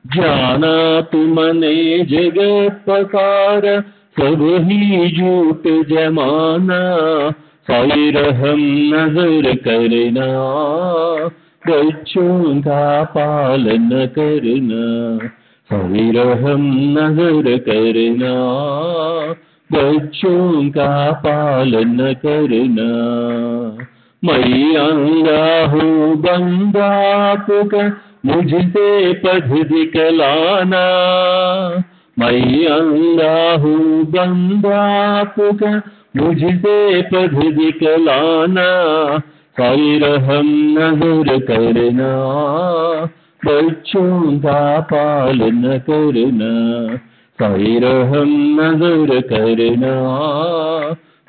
[SPEAKER 3] जाना तुमने जगत पसारा, सब ही झूठ जमाना। साई रहम नजर करना, बच्चों का पालन करना। साई रहम नजर करना, बच्चों का पालन करना। मैं अंधा हूँ बंदा आपका, मुझसे पथ दिखलाना। मैं अंधा हूँ बंदा आपका, मुझसे पथ दिखलाना। साई रहम नजर करना, बच्चों का पालन करना। साई रहम नजर करना,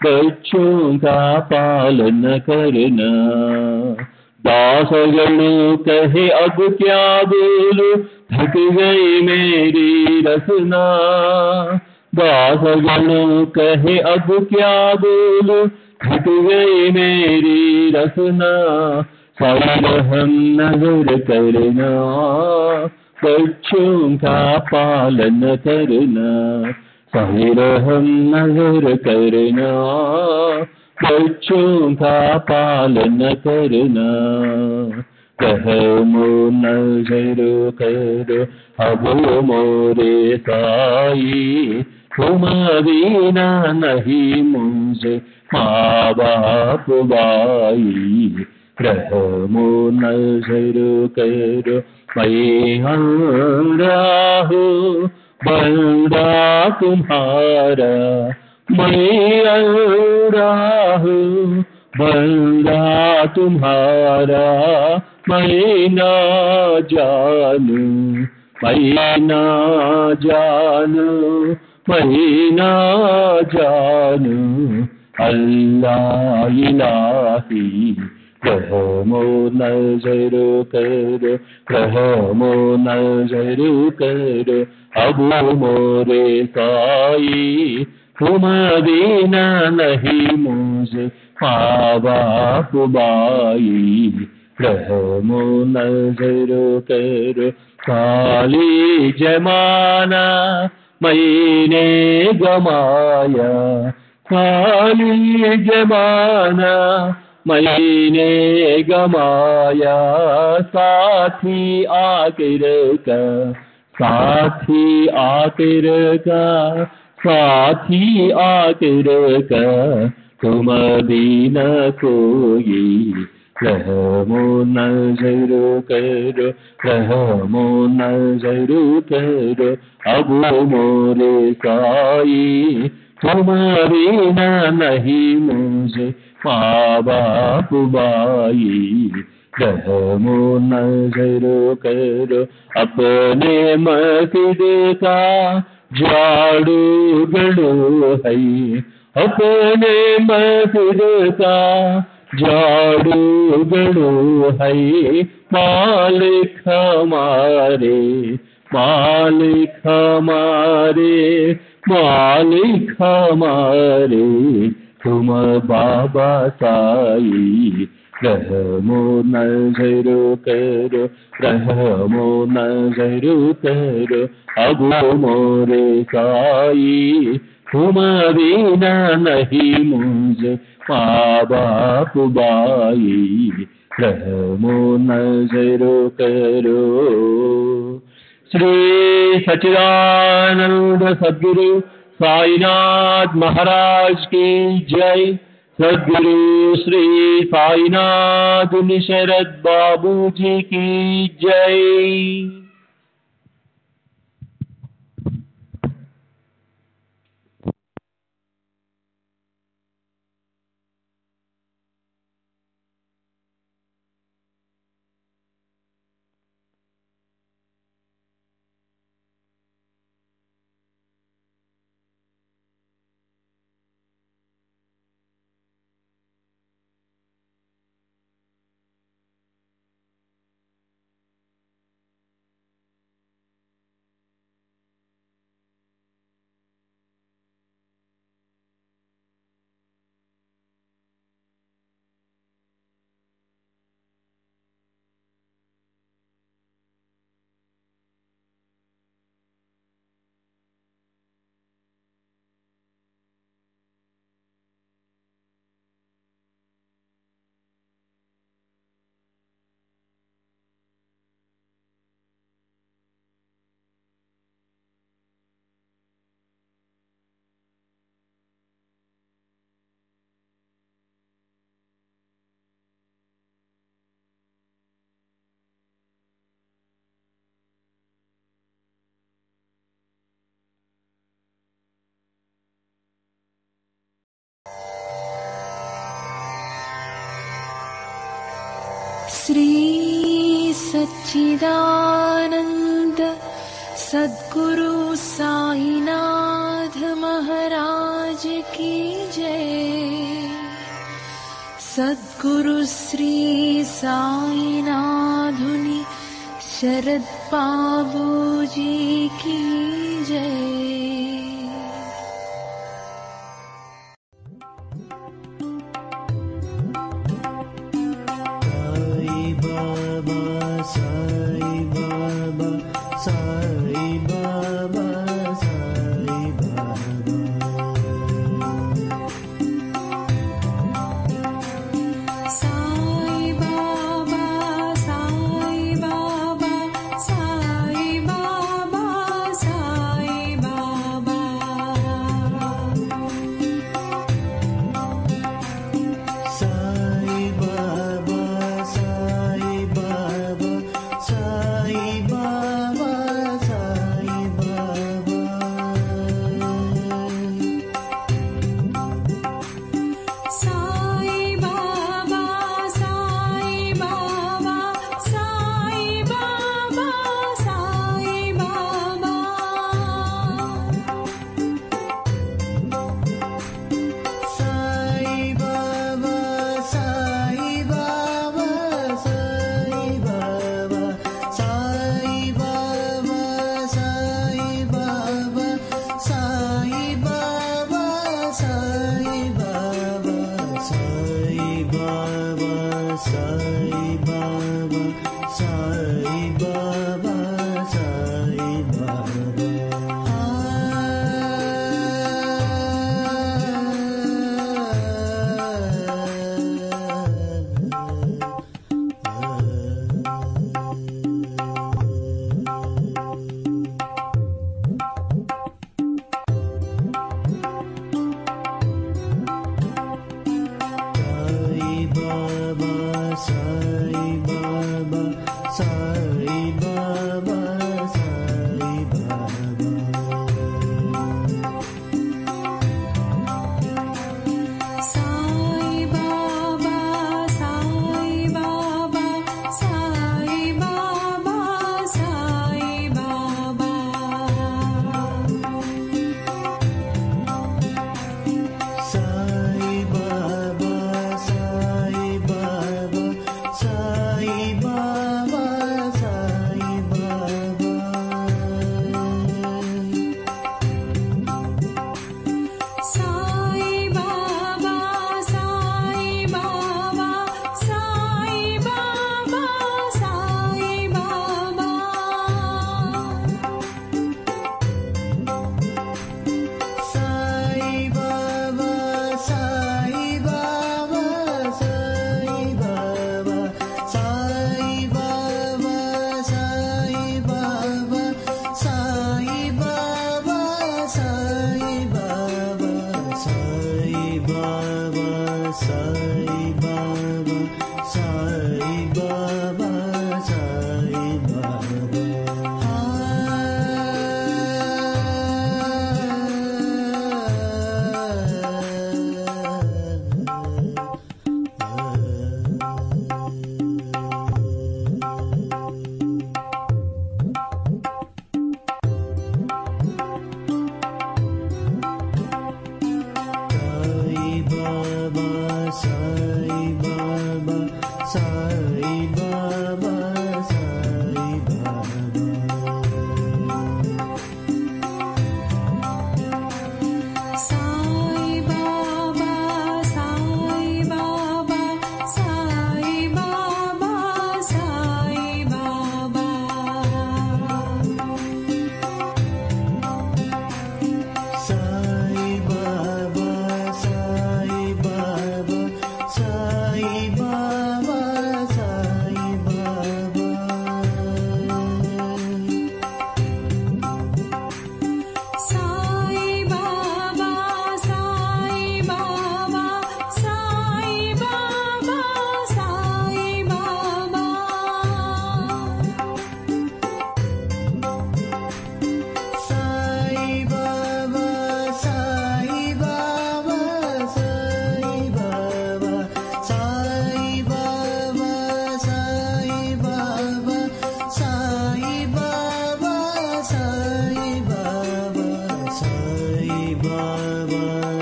[SPEAKER 3] बच्चों का पालन करना। दासगणों कहे अब क्या बोलूं, थक गई मेरी रसना। दासगणों कहे अब क्या बोलूं, थक गई मेरी रसना। साई रहम नजर करना, बच्चों का पालन करना। साई रहम नजर करना, बच्चों का पालन करना।
[SPEAKER 2] रहमो नजरो करो अब मोरे साई, तुम बिना नहीं मुझे माँ बाप भाई। रहमो नजरो करो मैं अंधा हूँ बंदा तुम्हारा, मैं अंधा हूँ बंदा तुम्हारा, मैं ना जानू मैं ना जानू मैं ना जानू अल्लाह इलाही। रहमो नजरो करो रहमो नजरो करो अब मोरे साई, तुम बिना नहीं मुझे माँ बाप भाई। रहमो नजरो करो काली जमाना मैंने गमाया, काली जमाना मैंने गमाया, साथी आखिर का साथी आखिर का साथी आखिर का, तुम बिना कोई। रहमो नजरो करो रहमो नजरो करो अब मोरे साई, तुम बिना नहीं मुझे माँ बाप भाई। रहमो नजरो करो अपने मस्जिद का झाड़ू गड़ो है, अपने मस्जिद का झाड़ू गड़ो है, मालिक हमारे मालिक हमारे मालिक हमारे, तुम बाबा साई। रहमो नजरो करो रहमो नजरो करो अब मोरे साई, तुम बिना नहीं मुझे माँ बाप भाई। रहमो नजरो करो। श्री सच्चिदानंद सद्गुरु साईनाथ महाराज की जय। सद्गुरु श्री साईनाथ निशरद बाबू जी की जय।
[SPEAKER 11] श्री सच्चिदानंद सद्गुरु साईनाथ महाराज की जय। सद्गुरु श्री साईनाथुनि शरद बाबू जी की जय।
[SPEAKER 12] Sai Baba
[SPEAKER 2] Baba, Sai Baba, Sai Baba, Sai Baba.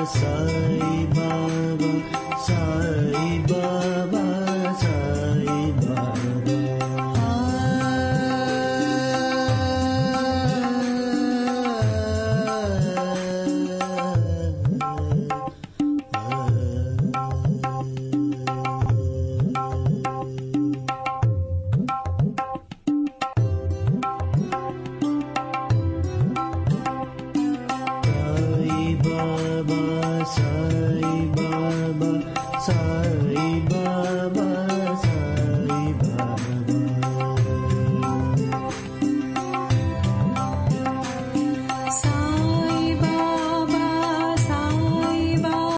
[SPEAKER 2] Sai Baba,